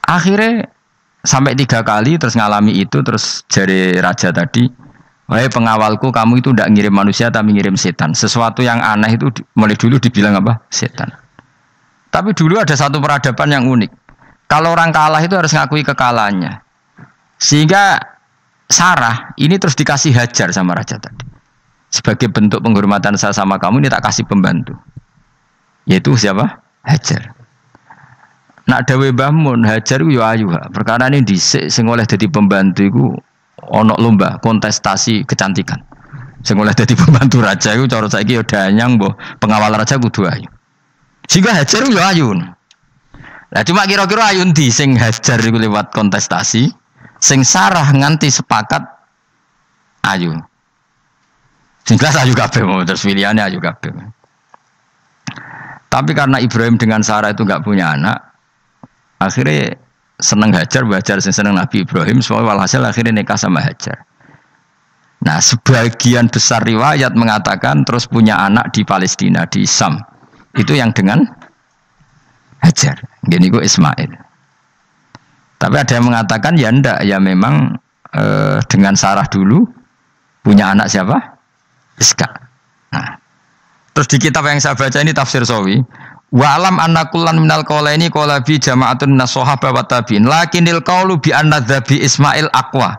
Akhirnya sampai 3 kali terus ngalami itu terus jari raja tadi, wahai pengawalku kamu itu tidak ngirim manusia tapi ngirim setan. Sesuatu yang aneh itu mulai dulu dibilang apa? Setan. Tapi dulu ada satu peradaban yang unik. Kalau orang kalah itu harus ngakui kekalahannya. Sehingga Sarah ini terus dikasih Hajar sama raja tadi. Sebagai bentuk penghormatan saya sama kamu ini tak kasih pembantu. Yaitu siapa? Hajar. Nak dawe Mbah Mun Hajar ku yo ayu. Perkara ini dhisik sing oleh dadi pembantu iku ana lomba kontestasi kecantikan. Sing oleh dadi pembantu raja iku cara saiki yo danyang mbah pengawal raja kudu ayu. Sehingga Hajar yo ayu. Lah cuma kira-kira ayu ndi sing Hajar iku lewat kontestasi, sing Sarah nganti sepakat ayu. Sing jelas ayu kabeh terus pilihannya ayu kabeh. Tapi karena Ibrahim dengan Sarah itu enggak punya anak, akhirnya seneng Hajar sing seneng Nabi Ibrahim, soalnya walhasil akhirnya nikah sama Hajar. Nah, sebagian besar riwayat mengatakan terus punya anak di Palestina, di Sam. Itu yang dengan Hajar. Gini gue Ismail. Tapi ada yang mengatakan ya enggak, ya memang dengan Sarah dulu punya anak siapa? Iska. Nah, terus di kitab yang saya baca ini tafsir Sawi, wa alam anna kullan minal qaulaini qala bi jama'atun minas sahabah wa tabi'in lakinil qaulu bi anna dzabi Ismail aqwa.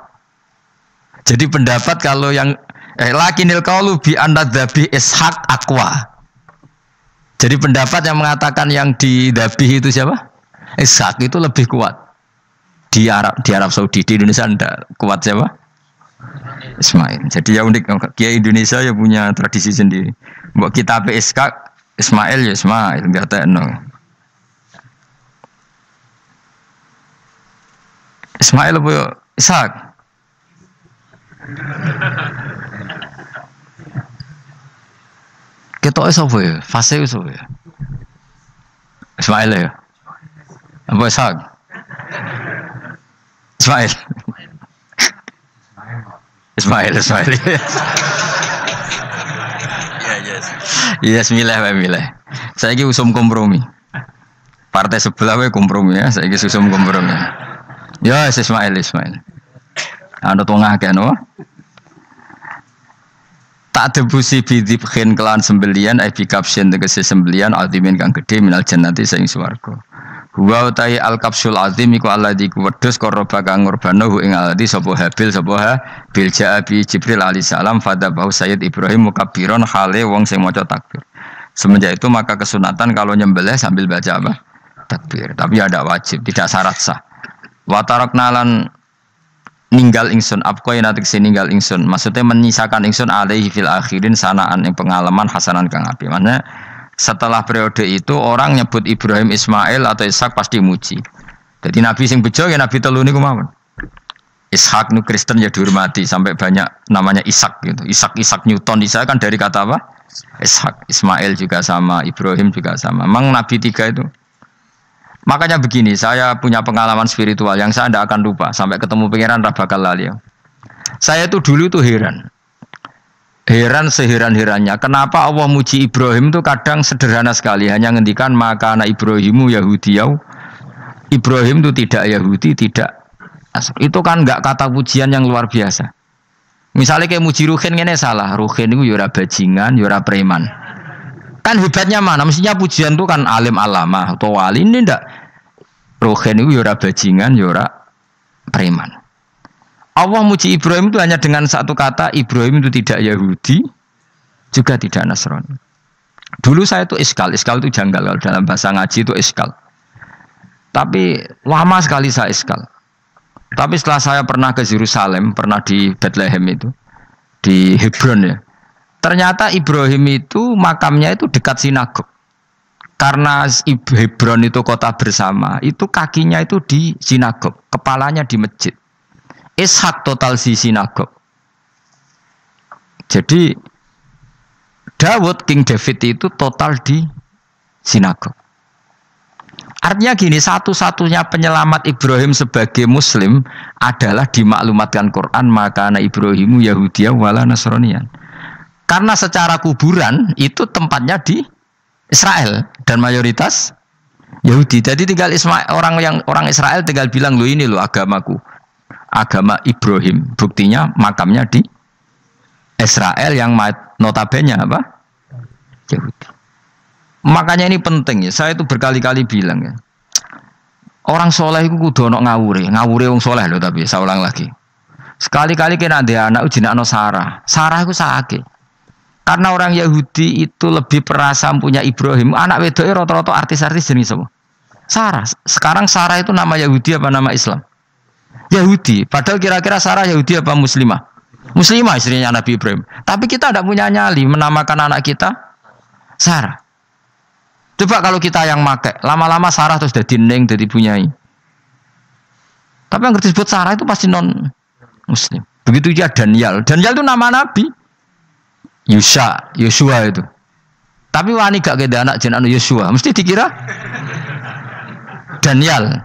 Jadi pendapat kalau yang lakinil qaulu bi anna dzabi Ishaq aqwa. Jadi pendapat yang mengatakan yang didabih itu siapa? Ishaq itu lebih kuat. Di Arab Saudi, di Indonesia enggak kuat siapa? Ismail. Jadi ya unik, Kiai Indonesia ya punya tradisi sendiri. Mbok kitab Ishaq Ismail ya Ismail, enggak tekno. Ismail apa Ishaq? Ketoke sapa ya? Fase sapa ya? Ismail ya. Apa Ishaq? Ismail. Ismail. Yes, milih. Saya ini usum kompromi. Partai sebelah we kompromi ya. Saya ini usum kompromi. Ya, Ismail. Ada tengah kan, wah. Tak debusi bidibkhin kelan sembelian, bikapsin tegesi sembelian, altimin kang gede minal jannati saing swarga. Huwa utai al-kapsul azim iku alladzi kuwedhus korba kang ngorbanohu ing alladzi sapa Habil ja'abi Jibril alaihi salam fadabahu Sayyid Ibrahim mukabbiron hale wong sing maca takbir. Semenjak itu maka kesunatan kalau nyembelih sambil baca apa? Takbir. Tapi ada wajib, tidak syarat sah. Wa taraknalan ninggal ingsun apko yen atik ninggal ingsun. Maksudnya menyisakan ingsun alaihi fil akhirin sanaan ing pengalaman hasanan kang apik. Maksudnya setelah periode itu orang nyebut Ibrahim, Ismail atau Ishak pasti muji. Jadi Nabi sing bejo ya Nabi telu niku mawon. Ishak nu Kristen ya dihormati sampai banyak namanya Ishak gitu. Ishak Newton Ishak kan dari kata apa? Ishak. Ismail juga sama, Ibrahim juga sama. Memang Nabi 3 itu. Makanya begini, saya punya pengalaman spiritual yang saya tidak akan lupa sampai ketemu pangeran ra bakal lali. Saya tuh dulu tuh heran seheran-herannya kenapa Allah muji Ibrahim itu kadang sederhana sekali, hanya ngendikan maka anak Ibrahimu Yahudiyau. Ibrahim itu tidak Yahudi, tidak itu kan enggak kata pujian yang luar biasa. Misalnya kayak muji Ruhin ini salah, Ruhin itu yura bajingan, yura preman. Kan hebatnya mana? Mestinya pujian itu kan alim alama atau wali, ini enggak. Ruhin itu yura bajingan, yura preman. Allah muji Ibrahim itu hanya dengan satu kata, Ibrahim itu tidak Yahudi, juga tidak Nasrani. Dulu saya itu iskal itu janggal, kalau dalam bahasa ngaji itu iskal. Tapi lama sekali saya iskal. Tapi setelah saya pernah ke Yerusalem, pernah di Bethlehem itu, di Hebron ya. Ternyata Ibrahim itu makamnya itu dekat sinagog. Karena Hebron itu kota bersama, itu kakinya itu di sinagog, kepalanya di masjid. Ishak total di sinagog. Jadi King David itu total di sinagog. Artinya gini, satu-satunya penyelamat Ibrahim sebagai Muslim adalah dimaklumatkan Quran, maka anak Ibrahimu Yahudiyah wala Nasronian. Karena secara kuburan itu tempatnya di Israel dan mayoritas Yahudi. Jadi tinggal orang Israel tinggal bilang lo ini lo agamaku, agama Ibrahim. Buktinya makamnya di Israel yang notabene apa? Yahudi. Makanya ini penting ya. Saya itu berkali-kali bilang ya. Orang soleh itu kudu ono ngawure wong soleh loh, tapi saya ulang lagi. Sekali-kali kena dia anak ujinakno Sarah. Sarah itu sakit. Karena orang Yahudi itu lebih perasa punya Ibrahim. Anak wedoknya rata-rata artis-artis jenis apa? Sarah. Sekarang Sarah itu nama Yahudi apa nama Islam? Yahudi. Padahal kira-kira Sarah Yahudi apa Muslimah? Muslimah istrinya Nabi Ibrahim. Tapi kita tidak punya nyali menamakan anak kita Sarah. Coba kalau kita yang make, lama-lama Sarah terus jadi neng, jadi punyai. Tapi yang disebut Sarah itu pasti non Muslim. Begitu juga Daniel. Daniel itu nama Nabi. Yosua itu. Tapi wani gak keda anak jeneng Yosua, mesti dikira Daniel.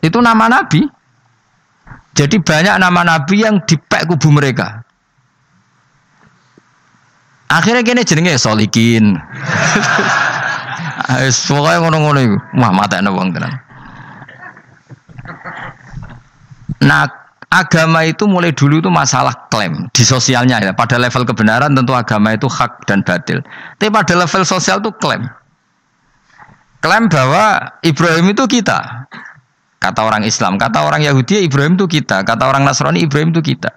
Itu nama Nabi. Jadi banyak nama Nabi yang dipek kubu mereka. Akhirnya kene jenenge Solikin. Pokoknya ngono-ngono itu. Wah, matekno wong tenan. Nah, agama itu mulai dulu itu masalah klaim di sosialnya ya. Pada level kebenaran tentu agama itu hak dan batil. Tapi pada level sosial itu klaim. Klaim bahwa Ibrahim itu kita. Kata orang Islam, kata orang Yahudi Ibrahim itu kita, kata orang Nasrani Ibrahim itu kita.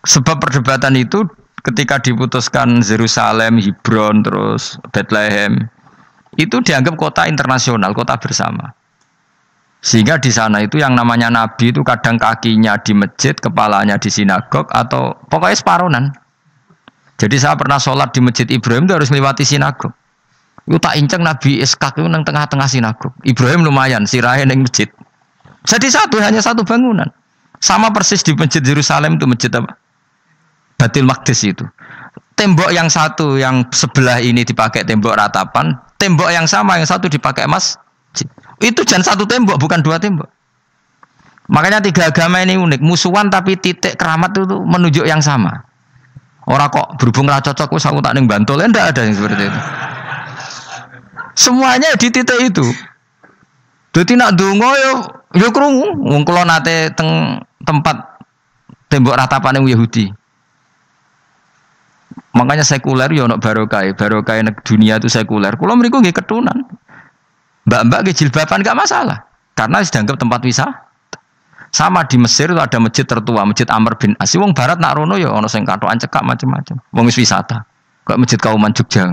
Sebab perdebatan itu ketika diputuskan Yerusalem, Hebron, terus Bethlehem, itu dianggap kota internasional, kota bersama. Sehingga di sana itu yang namanya Nabi itu kadang kakinya di masjid, kepalanya di sinagog, atau pokoknya separonan. Jadi saya pernah sholat di masjid Ibrahim itu harus melewati sinagog. Itu tak inceng Nabi Ishak itu nang tengah-tengah sinagog. Ibrahim lumayan, sirahe nang masjid. Jadi hanya satu bangunan. Sama persis di masjid Yerusalem itu masjid apa? Baitul Maqdis itu. Tembok yang satu yang sebelah ini dipakai tembok ratapan, tembok yang sama yang satu dipakai masjid. Itu jangan satu tembok, bukan dua tembok. Makanya tiga agama ini unik, musuhan tapi titik keramat itu menunjuk yang sama. Orang kok berhubung ra cocok wis aku tak ning Bantul, enggak ada yang seperti itu. Semuanya di titik itu. Dadi nak ndonga yo krungu wong kula nate teng tempat tembok ratapan yang Yahudi. Makanya sekuler ya ono barokah dunia itu sekuler. Kula mriku nggih ketunan. Mbak-mbak nggih jilbaban enggak masalah karena dianggap tempat wisata. Sama di Mesir itu ada masjid tertua, Masjid Amr bin As. Wong barat nak rono ya ono sing katokan cekak macam-macam. Wong wis wisata. Kok Masjid Kauman Jogja.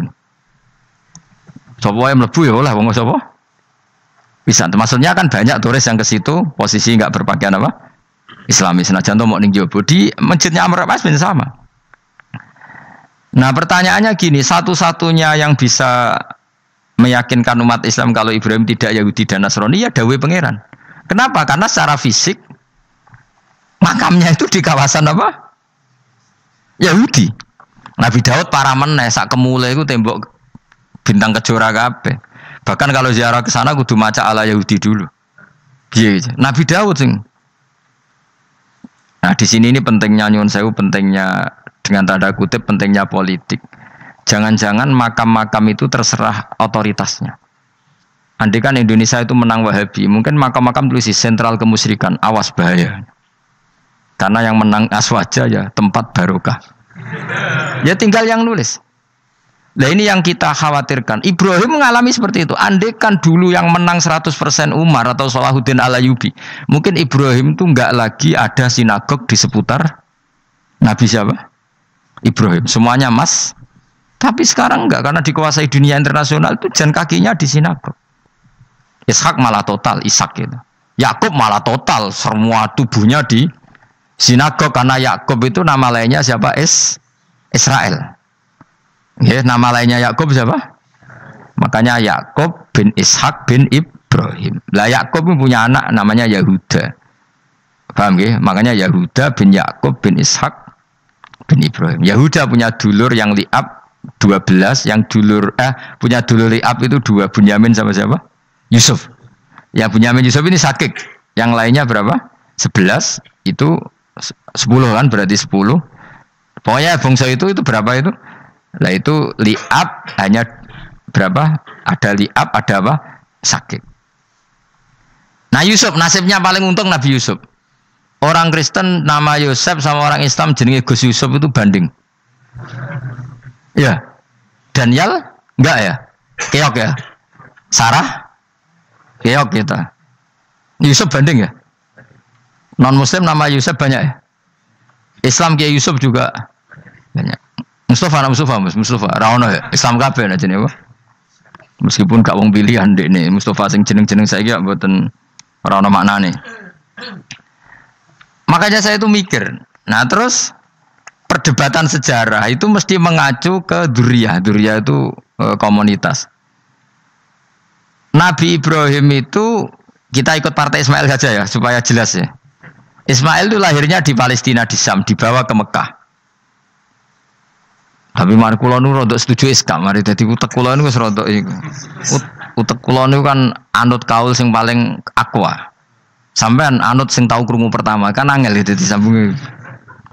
Sapa wae mlebu ya oleh wong sapa? Wisata. Maksudnya kan banyak turis yang ke situ posisi enggak berpakaian apa? Islamis. Senajan to mau ning Jowo di masjidnya Amr bin As sama. Nah pertanyaannya gini, satu-satunya yang bisa meyakinkan umat Islam kalau Ibrahim tidak Yahudi dan Nasrani ya dawuh pangeran. Kenapa? Karena secara fisik makamnya itu di kawasan apa? Yahudi. Nabi Daud para meneh sak kemule itu tembok bintang kejora kabeh. Bahkan kalau ziarah ke sana kudu maca ala Yahudi dulu. Piye gitu. Nabi Daud sing. Nah di sini ini pentingnya nyuwun sewu, pentingnya dengan tanda kutip pentingnya politik. Jangan-jangan makam-makam itu terserah otoritasnya. Andai kan Indonesia itu menang Wahabi, mungkin makam-makam tulis sentral kemusyrikan, awas bahaya. Karena yang menang Aswaja ya tempat barokah. Ya tinggal yang nulis. Nah ini yang kita khawatirkan. Ibrahim mengalami seperti itu. Andai kan dulu yang menang 100% Umar atau Salahuddin Al-Ayyubi, mungkin Ibrahim itu enggak lagi ada sinagog di seputar Nabi siapa? Ibrahim, semuanya mas. Tapi sekarang enggak, karena dikuasai dunia internasional itu jalan kakinya di sinagog. Ishak malah total Ishak gitu. Yakub malah total semua tubuhnya di sinagog karena Yakub itu nama lainnya siapa? Israel. Ya, nama lainnya Yakub siapa? Makanya Yakub bin Ishak bin Ibrahim. Lah Yakub punya anak namanya Yahuda. Paham ya? Makanya Yahuda bin Yakub bin Ishak bin Ibrahim. Yahuda punya dulur yang li'ab 12, yang punya dulur li'ab itu 2, Bunyamin sama siapa? Yusuf. Ya Bunyamin Yusuf ini sakit. Yang lainnya berapa? 11. Itu 10 kan berarti 10. Pokoknya bangsa itu berapa itu? Lah itu li'ab hanya berapa? Ada li'ab, ada apa? Sakit. Nah Yusuf nasibnya paling untung Nabi Yusuf. Orang Kristen nama Yusuf sama orang Islam jenenge Gus Yusuf itu banding. Ya. Daniel enggak ya? Keok ya? Sarah? Keok kita. Yusuf banding ya? Non Muslim nama Yusuf banyak ya? Islam Kiai Yusuf juga banyak. Mustafa, Raono ya? Islam kabeh aja nih, meskipun gak wong pilihan dek nih, Mustafa sing jeneng saya gak buatan Raono maknane. Makanya saya itu mikir, nah terus perdebatan sejarah itu mesti mengacu ke Duriyah itu komunitas. Nabi Ibrahim itu kita ikut partai Ismail saja ya supaya jelas ya. Ismail itu lahirnya di Palestina di Syam, dibawa ke Mekah. Tapi mari kula nu rodok setuju Islam, mari dadi utek kula niku wis rodok iku. Utek kula niku kan anut kaul sing paling akwa. Sampean anut sing tahu krungu pertama kan angel itu disambung.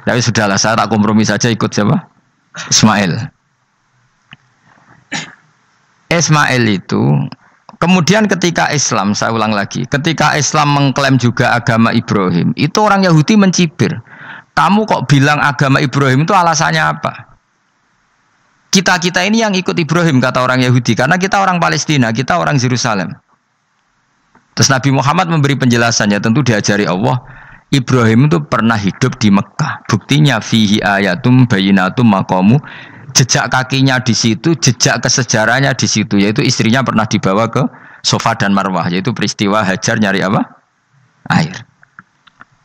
Tapi sudahlah saya tak kompromi saja ikut siapa? Ismail. Ismail itu kemudian ketika Islam, saya ulang lagi, ketika Islam mengklaim juga agama Ibrahim, itu orang Yahudi mencibir. Kamu kok bilang agama Ibrahim itu alasannya apa? Kita ini yang ikut Ibrahim kata orang Yahudi, karena kita orang Palestina, kita orang Yerusalem. Terus Nabi Muhammad memberi penjelasannya, tentu diajari Allah, Ibrahim itu pernah hidup di Mekah. Buktinya fihi ayatum bayinatum maqamu, jejak kakinya di situ, jejak kesejarahnya di situ, yaitu istrinya pernah dibawa ke Safa dan Marwah, yaitu peristiwa Hajar nyari apa? Air.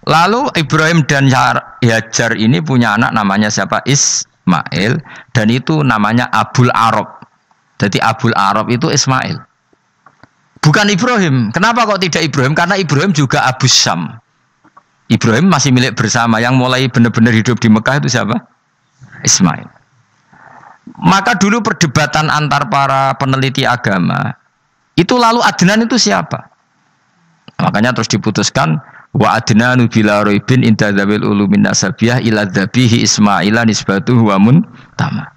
Lalu Ibrahim dan Hajar ini punya anak namanya siapa? Ismail, dan itu namanya Abul Arab. Jadi Abul Arab itu Ismail. Bukan Ibrahim. Kenapa kok tidak Ibrahim? Karena Ibrahim juga Abu Syam. Ibrahim masih milik bersama. Yang mulai benar-benar hidup di Mekah itu siapa? Ismail. Maka dulu perdebatan antar para peneliti agama itu lalu Adnan itu siapa? Makanya terus diputuskan wa adnanu bila roibin inda dzawil ulumin nasabiyah ila dzabihi Ismaila nisbatuhu wa muntama.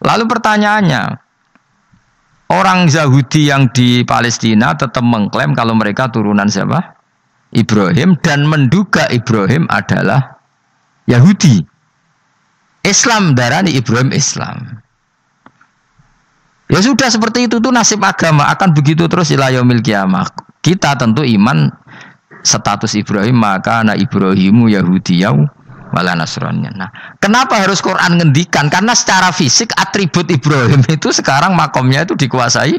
Lalu pertanyaannya, orang Yahudi yang di Palestina tetap mengklaim kalau mereka turunan siapa? Ibrahim, dan menduga Ibrahim adalah Yahudi. Islam darani Ibrahim Islam. Ya sudah seperti itu tuh nasib agama akan begitu terus ila yaumil qiyamah. Kita tentu iman status Ibrahim, maka ana Ibrahimu Yahudiyau wala Nasraniyah. Nah, kenapa harus Quran ngendikan? Karena secara fisik atribut Ibrahim itu sekarang makomnya itu dikuasai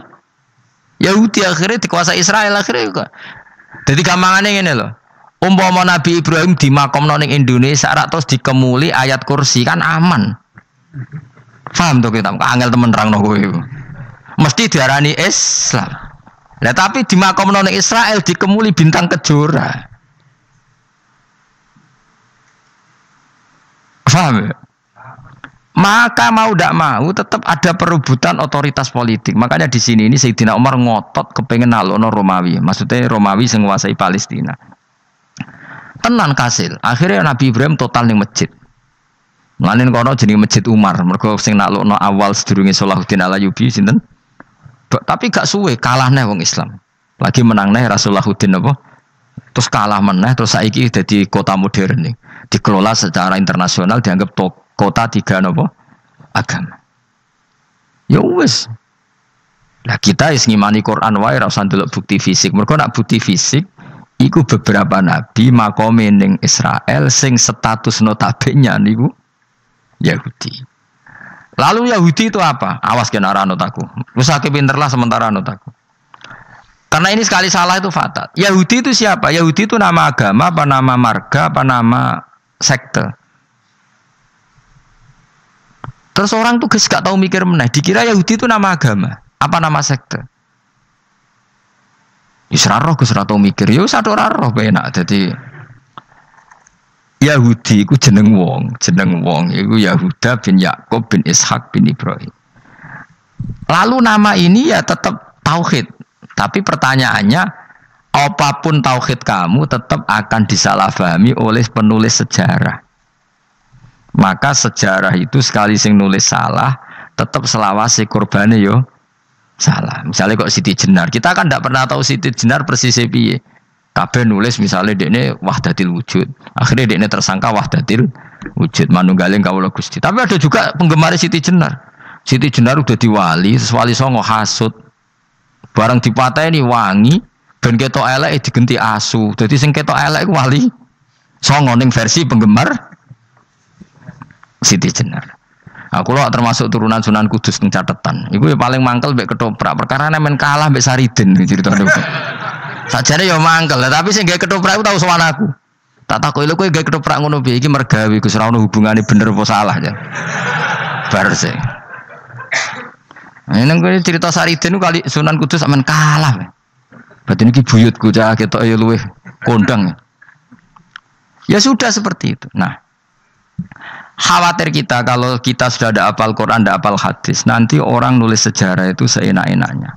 Yahudi, akhirnya dikuasai Israel akhirnya. Jadi gampangannya ngene loh. Umpama Nabi Ibrahim di makom ning Indonesia rak terus dikemuli ayat kursi kan aman. Paham tuh kita? Angel temen nerangno kowe iku. Mesti diarani Islam. Lah tapi di makom ning Israel dikemuli bintang kejora. Paham ya? Maka mau tidak mau tetap ada perebutan otoritas politik. Makanya di sini ini Sayyidina Umar ngotot kepengen nalono Romawi. Maksudnya Romawi yang menguasai Palestina. Tenan kasil. Akhirnya Nabi Ibrahim total ning masjid. Mulanin kono jenenge Masjid Umar. Mergo sing nalono awal sedurunge Salahuddin Al-Ayyubi sinten? Tapi gak suwe kalah neh wong Islam. Lagi menang neh Rasulullahuddin apa? Terus kalah meneh terus saiki dadi kota modern nih. Dikelola secara internasional dianggap kota tiga nopo agama. Ya wis. Lah kita is ngimani Quran wae ora usah ndelok bukti fisik. Mergo nak bukti fisik iku beberapa nabi makome ning Israel sing status notabene niku Yahudi. Lalu Yahudi itu apa? Awas kena anut aku. Wis akeh pinter lah sementara anut aku. Karena ini sekali salah itu fatal. Yahudi itu siapa? Yahudi itu nama agama, apa nama marga, apa nama sekte. Terus orang tuh gak tahu mikir meneh, dikira Yahudi itu nama agama, apa nama sekte. Isra-roh Gus ra tau mikir, yo satu roh penak. Jadi Yahudi iku jeneng wong iku Yahuda bin Yakub bin Ishak bin Ibrahim. Lalu nama ini ya tetap tauhid. Tapi pertanyaannya, apapun tauhid kamu tetap akan disalahpahami oleh penulis sejarah. Maka sejarah itu sekali sing nulis salah, tetap selawase korbane yo salah. Misalnya kok Siti Jenar, kita kan tidak pernah tahu Siti Jenar persis piye. Kabeh nulis misalnya dekne wahdatil wujud. Akhirnya dekne tersangka wahdatil wujud manunggaling kawula Gusti. Tapi ada juga penggemar Siti Jenar. Siti Jenar udah diwali, wali songo hasud. Barang dipateni wangi, ben ketok elek digenti asu. Dadi sing ketok elek iku wali songo ning versi penggemar Siti Jenar. Aku loh termasuk turunan Sunan Kudus teng catetan. Iku ya paling mangkel mbek ketoprak. Perkara men kalah mbek Saridin ceritane. Sajane ya mangkel, tapi sing gawe ketoprak iku tau sowan aku. Tak takoki lho kowe gawe ketoprak ngono piye iki mergawe Gus ora ono hubungane bener apa salah ya. Bar sih. Ini gue cerita Saridin kali Sunan Kudus men kalah. Berarti ini buyutku cah ketok ya luweh kondang. Ya sudah seperti itu. Nah, khawatir kita kalau kita sudah ada hafal Quran, ada hafal hadis, nanti orang nulis sejarah itu seenak-enaknya.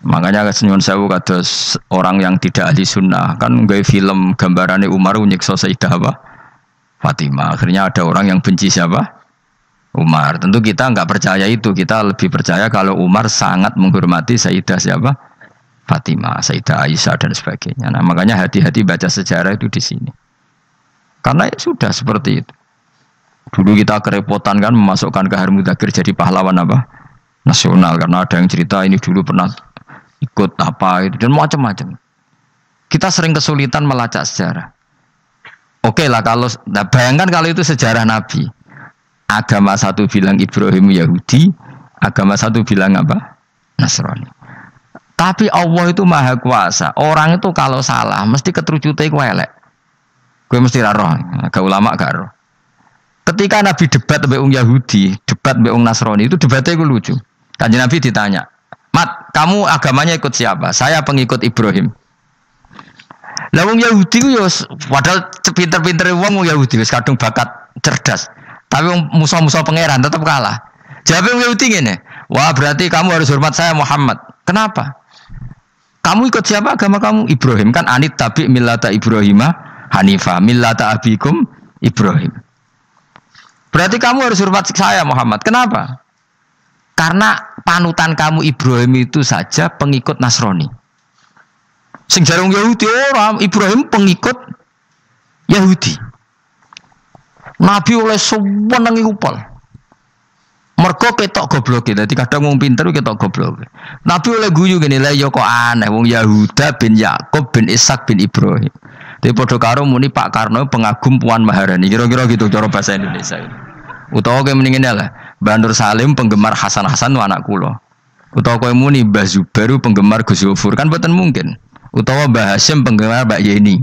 Makanya nyuwun sewu kados orang yang tidak ahli sunnah kan nggawe film gambarannya Umar nyiksa Sayyidah Fatimah. Akhirnya ada orang yang benci siapa? Umar. Tentu kita nggak percaya itu. Kita lebih percaya kalau Umar sangat menghormati Sayyidah siapa? Fatimah, Sayyidah Aisyah dan sebagainya. Nah, makanya hati-hati baca sejarah itu di sini. Karena ya sudah seperti itu. Dulu kita kerepotan kan memasukkan Kahar Mudzakkir jadi pahlawan apa? Nasional, karena ada yang cerita ini dulu pernah ikut apa itu dan macam-macam. Kita sering kesulitan melacak sejarah. Oke lah kalau bayangkan kalau itu sejarah Nabi. Agama satu bilang Ibrahim Yahudi, agama satu bilang apa? Nasrani. Tapi Allah itu maha kuasa. Orang itu kalau salah mesti keterucute iku elek. Gue mesti roh, agak ulama gak roh. Ketika Nabi debat mbek wong Yahudi, debat mbek wong Nasrani itu debatnya gue lucu. Kanjeng Nabi ditanya, "Mat, kamu agamanya ikut siapa?" "Saya pengikut Ibrahim." Lah wong Yahudi ku yo padahal pinter-pintere wong Yahudi wis kadung bakat cerdas. Tapi wong musuh-musuh pangeran tetap kalah. Jawab wong Yahudi ngene, "Wah, berarti kamu harus hormat saya Muhammad." "Kenapa?" "Kamu ikut siapa agama kamu?" "Ibrahim." "Kan anit tabi millata Ibrahimah Hanifah millata abikum Ibrahim." "Berarti kamu harus hormat saya Muhammad." "Kenapa?" "Karena panutan kamu Ibrahim itu saja pengikut Nasrani." Sing jarang Yahudi orang Ibrahim pengikut Yahudi. Nabi oleh sewenang upal. Mergo ketok goblok. Dadi kadang wong pinter ketok goblok. Nabi oleh guyu gini lah ya kok aneh wong Yahuda bin Yakub bin Ishak bin Ibrahim. Tapi padha karo muni Pak Karno pengagum Puan Maharani. Kira-kira gitu cara bahasa Indonesia. Utawa kowe mendingin lah, Mbah Nur Salim penggemar Hasan Hasan anak kula. Utawa kowe muni Mbah Zubair penggemar Gus Yofur kan boten mungkin. Utawa Mbah Hasyim penggemar Mbak Yeni.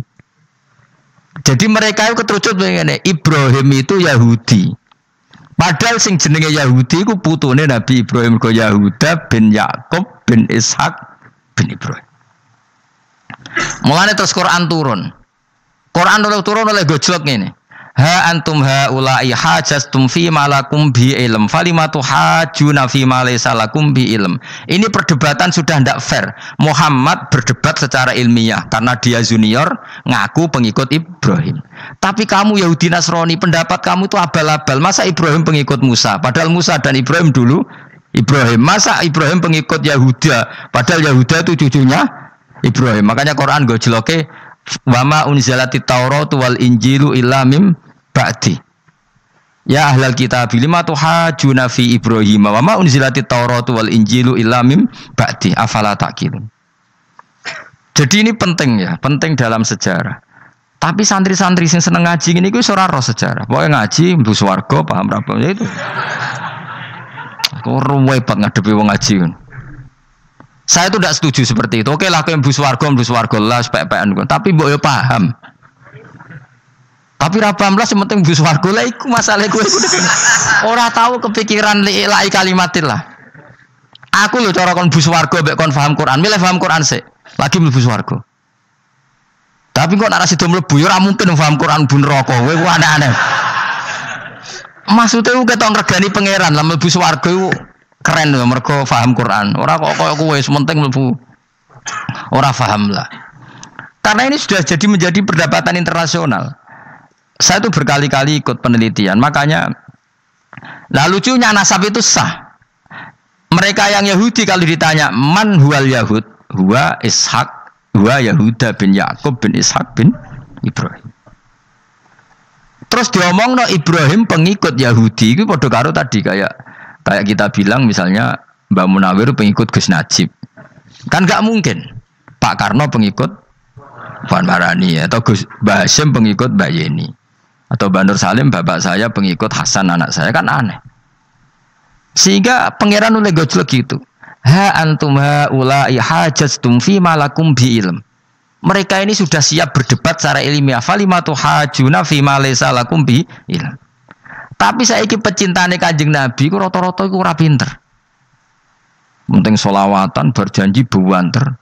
Jadi mereka itu keterucut ngene, Ibrahim itu Yahudi. Padahal sing jenenge Yahudi iku putune Nabi Ibrahim go Yahuda bin Yakub bin Ishak bin Ibrahim. Mulane terus Quran turun. Quran turun oleh gojlok ngene. Ha antum haula'i hajastum fi malakum bi ilm falimatu hajuna fi ma laysa lakum bi ilm. Ini perdebatan sudah tidak fair. Muhammad berdebat secara ilmiah karena dia junior ngaku pengikut Ibrahim. Tapi kamu Yahudi Nasrani pendapat kamu itu abal-abal. Masa Ibrahim pengikut Musa? Padahal Musa dan Ibrahim dulu Ibrahim. Masa Ibrahim pengikut Yahuda? Padahal Yahuda itu cucunya Ibrahim. Makanya Quran gojloke wama unzalatit Tauratu wal Injilu illa mim ba'di. Ya ahlal kitab lima tuhajuna fi Ibrahim wama unzalatit Tauratu wal Injilu illa mim ba'di afala taqilun. Jadi ini penting ya, penting dalam sejarah. Tapi santri-santri sing seneng ngaji ini ku ora roh sejarah. Pokoke ngaji mlebu swarga paham ra apa ya itu. Kok ruwet banget ngadepi wong ngaji. Saya itu tidak setuju seperti itu. Oke lah, aku yang bus warga lah, sepek-pekan. Tapi mbok yo paham. Tapi ra paham lah, sementing bus warga lah, iku masalah gue. Ora tahu kepikiran lai kalimatil lah. Aku lho cara kon bus warga mbek kon paham Quran, milih paham Quran sik. Lagi mlebu swarga. Tapi kok nek sida mlebu ya ora mungkin paham Quran bun neraka. Kowe ku aneh-aneh. Maksudnya ku ketok ngregani pangeran lah mlebu swarga iku keren lho mergo paham Quran. Ora kok koyo kowe sementing mlebu ora paham lah. Karena ini sudah jadi menjadi perdebatan internasional. Saya tuh berkali-kali ikut penelitian, makanya lah lucunya nasab itu sah. Mereka yang Yahudi kalau ditanya man huwal Yahud, huwa Ishak, huwa Yahuda bin Yakub bin Ishak bin Ibrahim. Terus diomong no Ibrahim pengikut Yahudi, itu podo karo tadi kayak kita bilang misalnya Mbak Munawir pengikut Gus Najib, kan nggak mungkin. Pak Karno pengikut Puan Marani atau Gus Basim pengikut Mbak Yeni atau Mbak Nur Salim bapak saya pengikut Hasan anak saya, kan aneh. Sehingga pangeran oleh gojlek gitu. Ha antum haula'i hajastum fi malakum bi ilm. Mereka ini sudah siap berdebat secara ilmiah. Falimatu hajuna fi ma laysa lakum bi ilm. Tapi saiki pecintane Kanjeng Nabi ku rata-rata iku ora pinter. Penting selawatan berjanji buanter.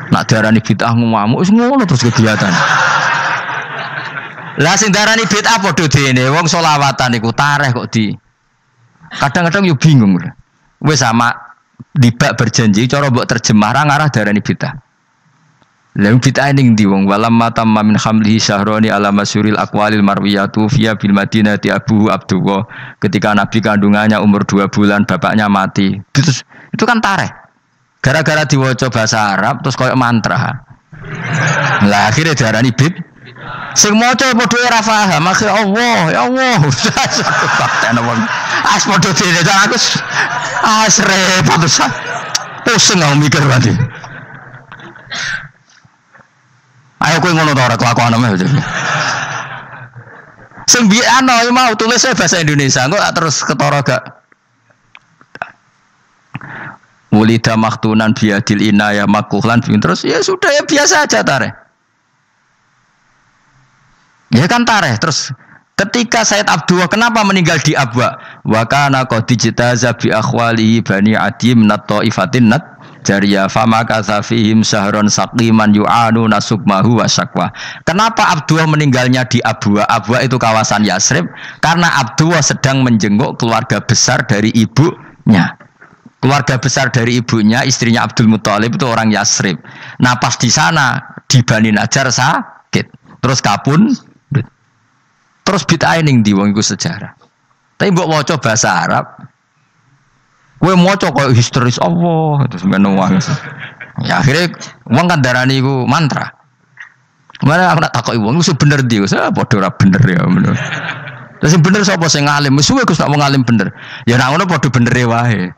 Nak diarani bid'ah ngamuk wis ngono terus kegiatan. Lah sing diarani bid'ah padha dene wong selawatan iku tareh kok di. Kadang-kadang yo bingung. Wis sama dibak berjanji cara mbok terjemah ra ngarah darani bid'ah. Lha bid'ah ning ndi wong walam matamma min hamlihi syahrani ala masyuril aqwalil marwiyatu fiya bil madinati Abu Abdullah, ketika Nabi kandungannya umur 2 bulan bapaknya mati. Terus itu kan tareh. Gara-gara diwaca bahasa Arab terus koyo mantra. Lah akhirnya diarani bid. Sing maca padha ora paham, akhire Allah, ya Allah. Fakten wong. As padha dene aku repot terus. Pusing aku mikir berarti. Ayo kowe ngono ta ora kelakuan ame. Sing biyen ana mau tulis bahasa Indonesia, engko terus ketara gak. Wulida maktunan biadil inaya makuhlan terus ya sudah ya biasa aja tareh. Ya kan tareh terus ketika Said Abdullah kenapa meninggal di Abwa? Wa kana qad dijtaza bi akhwalihi bani adim nat taifatin nat jariya fama kasafihim syahron saqiman yu'anu nasukmahu wa syakwa. Kenapa Abdullah meninggalnya di Abwa? Abwa itu kawasan Yasrib karena Abdullah sedang menjenguk keluarga besar dari ibunya. Keluarga besar dari ibunya, istrinya Abdul Muthalib itu orang Yasrib. Nah pas di sana di Bani Najjar sakit, terus kapun, terus bid'ah ning ndi wong iku sejarah. Tapi mbok maca bahasa Arab, kowe maca koyo historis Allah terus ngono wae. Ya akhirnya wong kan darani iku mantra. Mana aku nak takoki wong iku bener ndi? Saya padha ora bener ya ngono. Terus sing bener sapa sing ngalim? Wis suwe Gus nak wong ngalim bener. Ya nek ngono padha bener wae.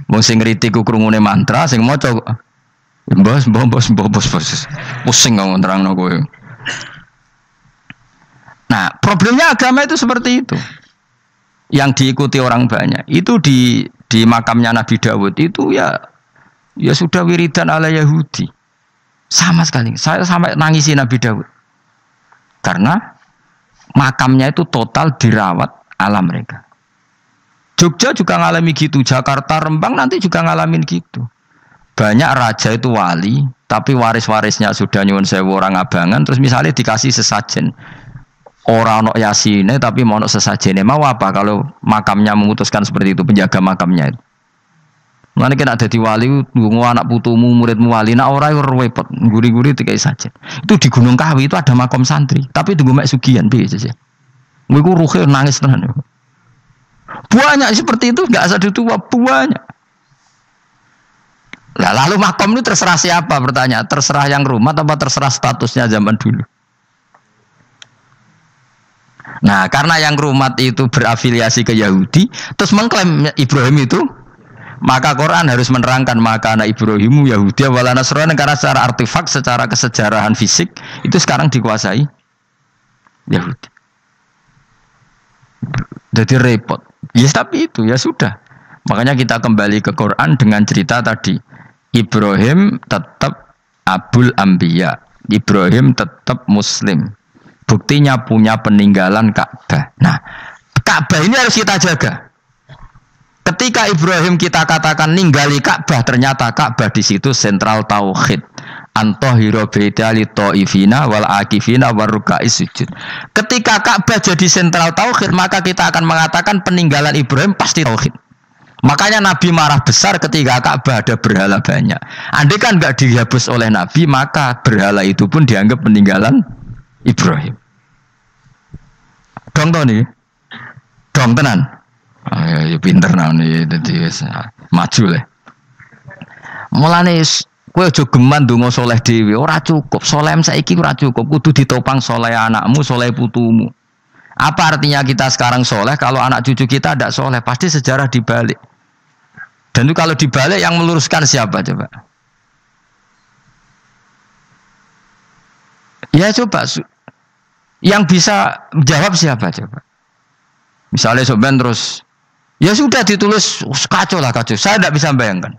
Wong sing ngritik ku krungune mantra, sing maca bos. Pusing ngomong terangno kowe. Nah, problemnya agama itu seperti itu. Yang diikuti orang banyak. Itu di makamnya Nabi Dawud itu ya sudah wiridan ala Yahudi. Sama sekali. Saya sampai nangisi Nabi Dawud. Karena makamnya itu total dirawat ala mereka. Jogja juga ngalami gitu, Jakarta, Rembang nanti juga ngalamin gitu. Banyak raja itu wali, tapi waris-warisnya sudah nyuwun sewu orang abangan, terus misalnya dikasih sesajen. Orang ono yasine tapi mau ono sesajene, mau apa kalau makamnya memutuskan seperti itu, penjaga makamnya itu. Mana kena jadi wali, nunggu anak putumu, muridmu wali, nak orang repot, guri-guri tiga sajen. Itu di Gunung Kawi itu ada makam santri, tapi tunggu mek sugihan biasa sih. Mereka ruhe nangis tenan. Banyak seperti itu, nggak asal tua banyak. Nah, lalu makam ini terserah siapa bertanya? Terserah yang rumah atau terserah statusnya zaman dulu? Nah, karena yang rumah itu berafiliasi ke Yahudi, terus mengklaim Ibrahim itu, maka Quran harus menerangkan maka anak Ibrahimu Yahudi wala Nasrani, karena secara artefak, secara kesejarahan fisik itu sekarang dikuasai Yahudi. Jadi repot. Yes, tapi itu ya sudah. Makanya kita kembali ke Quran dengan cerita tadi. Ibrahim tetap Abul Anbiya. Ibrahim tetap Muslim. Buktinya punya peninggalan Ka'bah. Nah, Ka'bah ini harus kita jaga. Ketika Ibrahim kita katakan ninggali Ka'bah, ternyata Ka'bah di situ sentral tauhid. Antahira baita li taifina wal akifina waruka'is sujud. Ketika Ka'bah jadi sentral tauhid, maka kita akan mengatakan peninggalan Ibrahim pasti tauhid. Makanya Nabi marah besar ketika Ka'bah ada berhala banyak. Andai kan nggak dihapus oleh Nabi, maka berhala itu pun dianggap peninggalan Ibrahim. Dong to nih. Dong tenan. Ya pinter nih dadi maju le. Mulane kowe aja geman ndonga saleh dhewe, ora cukup. Saleh saiki ora cukup, kudu ditopang saleh anakmu, saleh putumu. Apa artinya kita sekarang soleh kalau anak cucu kita tidak soleh? Pasti sejarah dibalik. Dan itu kalau dibalik yang meluruskan siapa coba? Ya coba. Yang bisa jawab siapa coba? Misalnya soben terus, ya sudah ditulis kacau lah kacau. Saya tidak bisa bayangkan.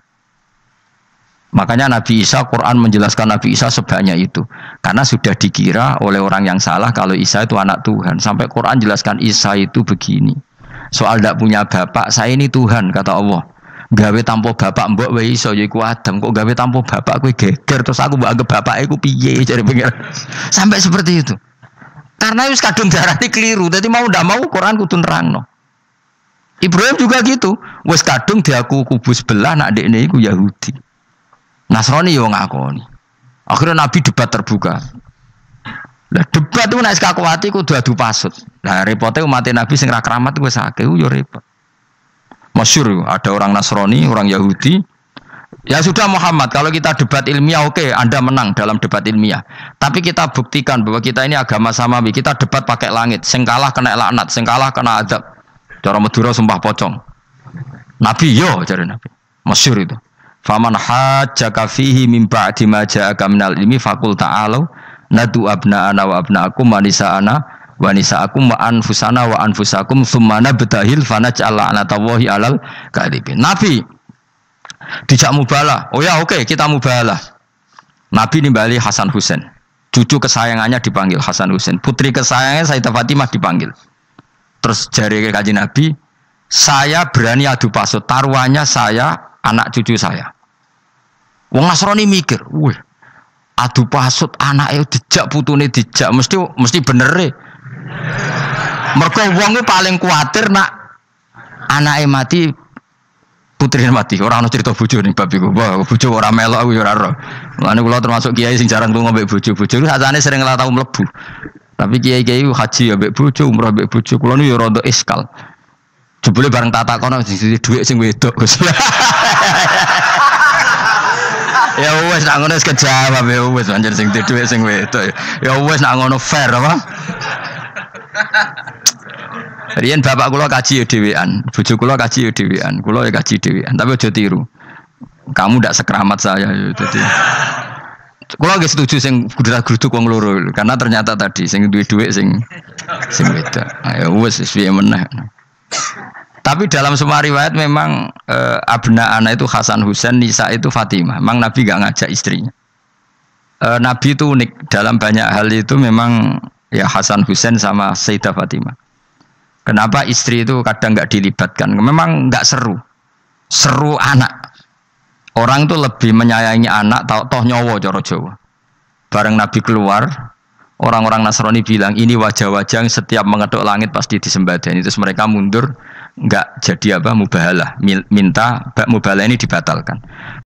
Makanya Nabi Isa, Quran menjelaskan Nabi Isa sebanyak itu. Karena sudah dikira oleh orang yang salah kalau Isa itu anak Tuhan. Sampai Quran jelaskan Isa itu begini. Soal tidak punya bapak, saya ini Tuhan, kata Allah. Gawe tanpa bapak mbok wae iso yaiku Adam. Kok gawe tanpa bapak kowe geger terus aku mbok anggap bapak iku piye jare pengen. Sampai seperti itu. Karena wis kadung darane keliru. Dadi mau ndak mau Quran kudu nerangno. Ibrahim juga gitu. Wis kadung diaku kubu sebelah nak dekne iku Yahudi. Nasrani yo ngakoni. Akhirnya Nabi debat terbuka. Lah debat itu nek kakuati kudu adu pasut. Lah repote umat Nabi sing ra keramat wis akeh yo repot. Masyhur ada orang Nasrani, orang Yahudi. Ya sudah Muhammad, kalau kita debat ilmiah oke, Anda menang dalam debat ilmiah. Tapi kita buktikan bahwa kita ini agama samawi. Kita debat pakai langit. Sing kalah kena laknat, sing kalah kena adab. Cara Madura sumpah pocong. Nabi yo jare Nabi. Masyhur itu. Faman hajjaka fihi min ba'di ma ja'aka minal ilmi faqul ta'alu nadu abna'ana wa abna'akum wa nisa'ana wa nisa'akum wa anfusana wa anfusakum tsumma nabtahil fanaj'al la'natallahi 'alal kadhibin. Nabi dijak mubalah. Oh ya oke, kita mubalah. Nabi nimbali Hasan Husain. Cucu kesayangannya dipanggil Hasan Husain. Putri kesayangannya Sayyidah Fatimah dipanggil. Terus jari Kanjeng Nabi, saya berani adu pasut. Taruhannya saya anak cucu saya. Wong Nasrani mikir, wih, adu pasut anake dijak putune dijak mesti bener e. Mergo wong e paling kuwatir nak anake mati putrine mati. Ora ana cerita bojo ning bab iku. Wah, bojo ora melok aku ya ora ero. Mulane kula termasuk kiai sing jarang lunga mbek bojo-bojo. Sakjane sering ora tau mlebu. Tapi kiai-kiai haji ya mbek bojo, umrah mbek bojo. Kula niku ya rada iskal. Jebule bareng tak takono sing dhuwit sing wedok Gus. Ya wes nak ngono wis kejawab ya wes anjir sing dhuwit sing wedok. Ya wes nak ngono fair apa? Riyen bapak kula kaji ya dhewean, bojo kula kaji ya dhewean, kula ya kaji dhewean, tapi aja tiru. Kamu ndak sekeramat saya ya dadi. Kula nggih setuju sing gudrak-gruduk wong loro karena ternyata tadi sing duwe dhuwit sing wedok. Ya wes piye meneh. Tapi dalam semua riwayat memang abna ana itu Hasan Husain, Nisa itu Fatimah. Memang Nabi gak ngajak istrinya. Nabi itu unik dalam banyak hal itu memang ya Hasan Husain sama Sayyidah Fatimah. Kenapa istri itu kadang gak dilibatkan? Memang gak seru. Seru anak. Orang itu lebih menyayangi anak toh nyawa cara Jawa. Bareng Nabi keluar, orang-orang Nasrani bilang ini wajah-wajah yang setiap mengetuk langit pasti disembadani. Terus mereka mundur, enggak jadi mubahalah, minta mubahalah ini dibatalkan.